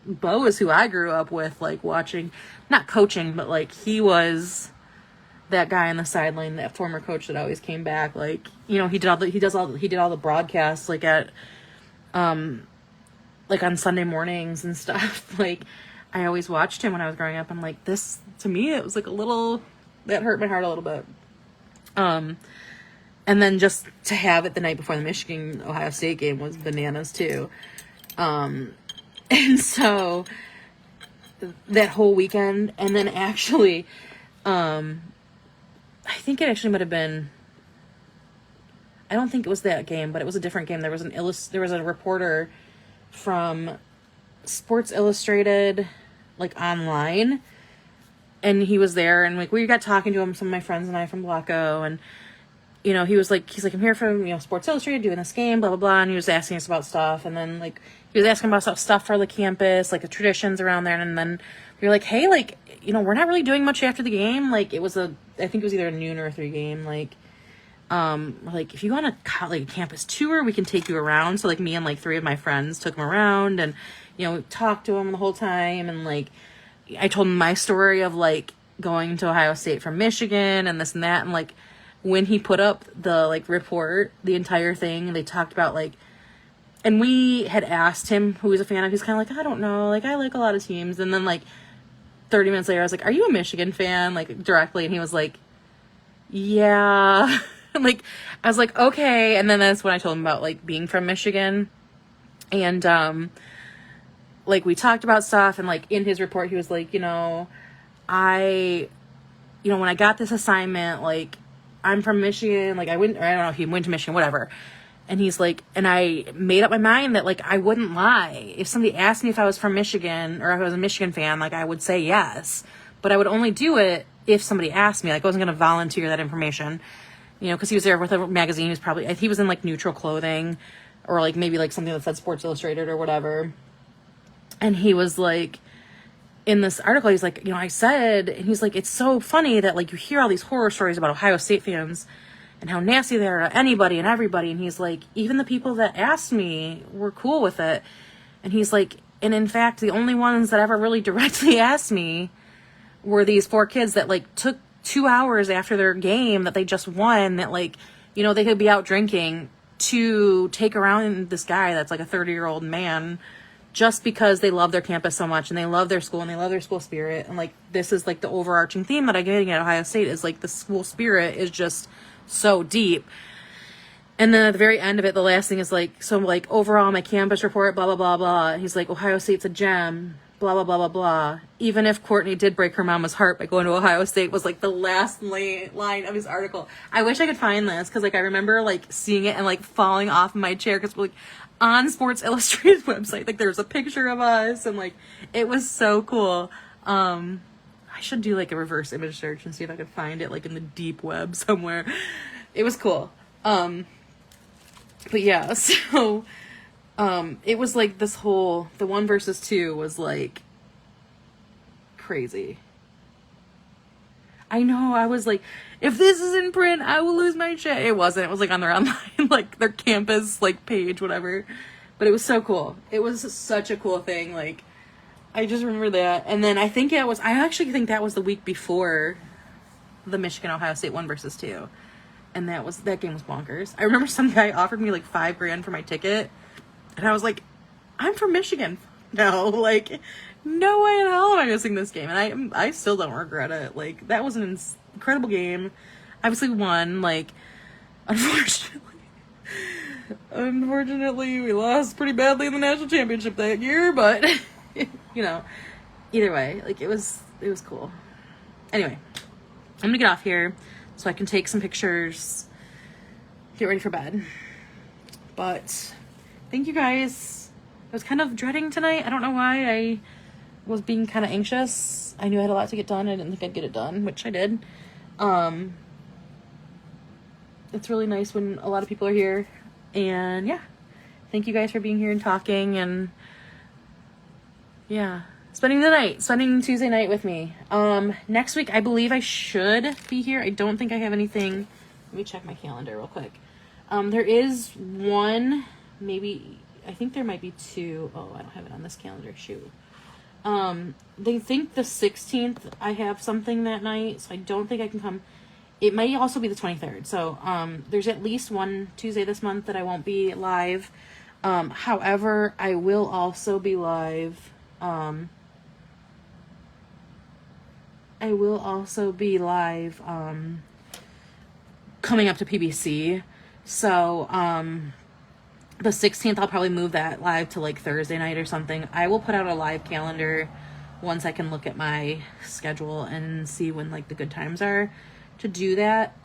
Bo is who I grew up with, like watching, not coaching, but like he was that guy on the sideline, that former coach that always came back. Like, you know, he did all the broadcasts like at, like on Sunday mornings and stuff. Like, I always watched him when I was growing up. I'm like, this, to me, it was like a little, that hurt my heart a little bit. And then just to have it the night before the Michigan-Ohio State game was bananas too. And so that whole weekend, and then actually, I think it actually might have been, I don't think it was that game, but it was a different game. There was a reporter from Sports Illustrated, like online, and he was there, and like we got talking to him, some of my friends and I from Block O, and you know, he's like, I'm here from, you know, Sports Illustrated doing this game, blah, blah, blah. And he was asking us about stuff. And then, like, he was asking about stuff for the campus, like the traditions around there. And then we were like, hey, like, you know, we're not really doing much after the game. Like, I think it was either a noon or a 3 game. Like, if you want a like campus tour, we can take you around. So, like, me and, like, 3 of my friends took him around and, you know, talked to him the whole time. And, like, I told him my story of, like, going to Ohio State from Michigan and this and that. And, like, when he put up the, like, report, the entire thing, they talked about, like, and we had asked him who he's a fan of. He's kind of like, I don't know, like, I like a lot of teams. And then, like, 30 minutes later, I was like, are you a Michigan fan? Like, directly. And he was like, yeah. Like, I was like, okay. And then that's when I told him about, like, being from Michigan. And, like, we talked about stuff. And, like, in his report, he was like, you know, when I got this assignment, like, I'm from Michigan, like, I don't know if he went to Michigan, whatever. And he's like, and I made up my mind that, like, I wouldn't lie. If somebody asked me if I was from Michigan or if I was a Michigan fan, like, I would say yes. But I would only do it if somebody asked me. Like, I wasn't going to volunteer that information, you know, because he was there with a magazine. He was in, like, neutral clothing or, like, maybe, like, something that said Sports Illustrated or whatever. And he was like, in this article, he's like, you know, I said, and he's like, it's so funny that, like, you hear all these horror stories about Ohio State fans and how nasty they are to anybody and everybody. And he's like, even the people that asked me were cool with it. And he's like, and in fact, the only ones that ever really directly asked me were these 4 kids that, like, took 2 hours after their game that they just won, that, like, you know, they could be out drinking, to take around this guy that's, like, a 30-year-old man, just because they love their campus so much and they love their school and they love their school spirit. And, like, this is, like, the overarching theme that I'm getting at Ohio State is, like, the school spirit is just so deep. And then at the very end of it, the last thing is, like, so, like, overall my campus report, blah, blah, blah, blah. And he's like, Ohio State's a gem, blah, blah, blah, blah, blah. Even if Courtney did break her mama's heart by going to Ohio State, was, like, the last line of his article. I wish I could find this, because, like, I remember, like, seeing it and, like, falling off my chair, because, like, on Sports Illustrated's website, like, there's a picture of us, and, like, it was so cool. I should do, like, a reverse image search and see if I could find it, like, in the deep web somewhere. It was cool. But yeah, so, it was, like, the 1 versus 2 was, like, crazy. I know, I was like, if this is in print, I will lose my shit. It wasn't. It was, like, on their online, like, their campus, like, page, whatever. But it was so cool. It was such a cool thing. Like, I just remember that. And then I actually think that was the week before the Michigan-Ohio State 1 versus 2. And that game was bonkers. I remember some guy offered me, like, $5,000 for my ticket. And I was like, I'm from Michigan. No, like, no way in hell am I missing this game. And I still don't regret it. Like, that was an incredible game. Obviously won. Like, unfortunately, we lost pretty badly in the national championship that year. But, you know, either way, like, it was cool. Anyway, I'm gonna get off here so I can take some pictures, get ready for bed. But thank you guys. I was kind of dreading tonight. I don't know why. I was being kind of anxious. I knew I had a lot to get done. I didn't think I'd get it done, which I did. It's really nice when a lot of people are here. And yeah, thank you guys for being here and talking, and yeah, spending Tuesday night with me. Next week, I believe I should be here. I don't think I have anything. Let me check my calendar real quick. There is one, maybe, I think there might be two. Oh, I don't have it on this calendar. Shoot. They think the 16th I have something that night, so I don't think I can come. It might also be the 23rd. So, there's at least one Tuesday this month that I won't be live. However, I will also be live. Coming up to PBC. So, the 16th, I'll probably move that live to like Thursday night or something. I will put out a live calendar once I can look at my schedule and see when like the good times are to do that.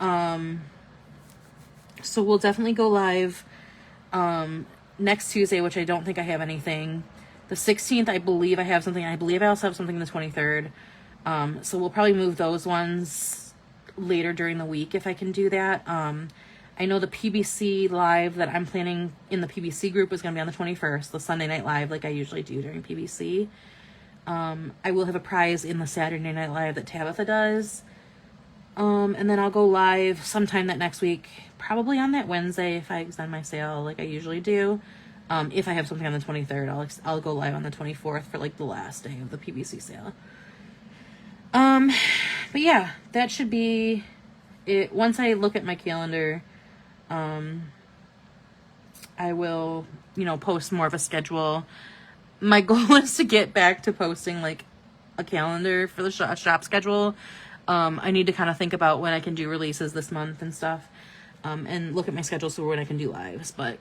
So we'll definitely go live next Tuesday, which I don't think I have anything. The 16th, I believe I have something. I believe I also have something the 23rd. So we'll probably move those ones later during the week if I can do that. I know the PBC live that I'm planning in the PBC group is going to be on the 21st, the Sunday night live like I usually do during PBC. I will have a prize in the Saturday night live that Tabitha does. And then I'll go live sometime that next week, probably on that Wednesday if I extend my sale like I usually do. If I have something on the 23rd, I'll go live on the 24th for like the last day of the PBC sale. But yeah, that should be it. Once I look at my calendar, I will, post more of a schedule. My goal is to get back to posting like a calendar for the shop schedule. I need to kind of think about when I can do releases this month and stuff, and look at my schedule so when I can do lives. But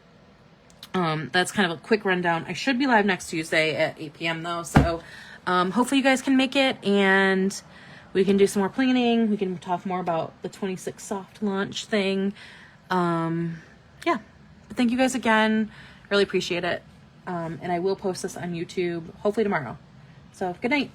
that's kind of a quick rundown. I should be live next Tuesday at 8 p.m. though, so hopefully you guys can make it and we can do some more planning. We can talk more about the 26 soft launch thing. Yeah, but thank you guys again. Really appreciate it. And I will post this on YouTube hopefully tomorrow. So good night.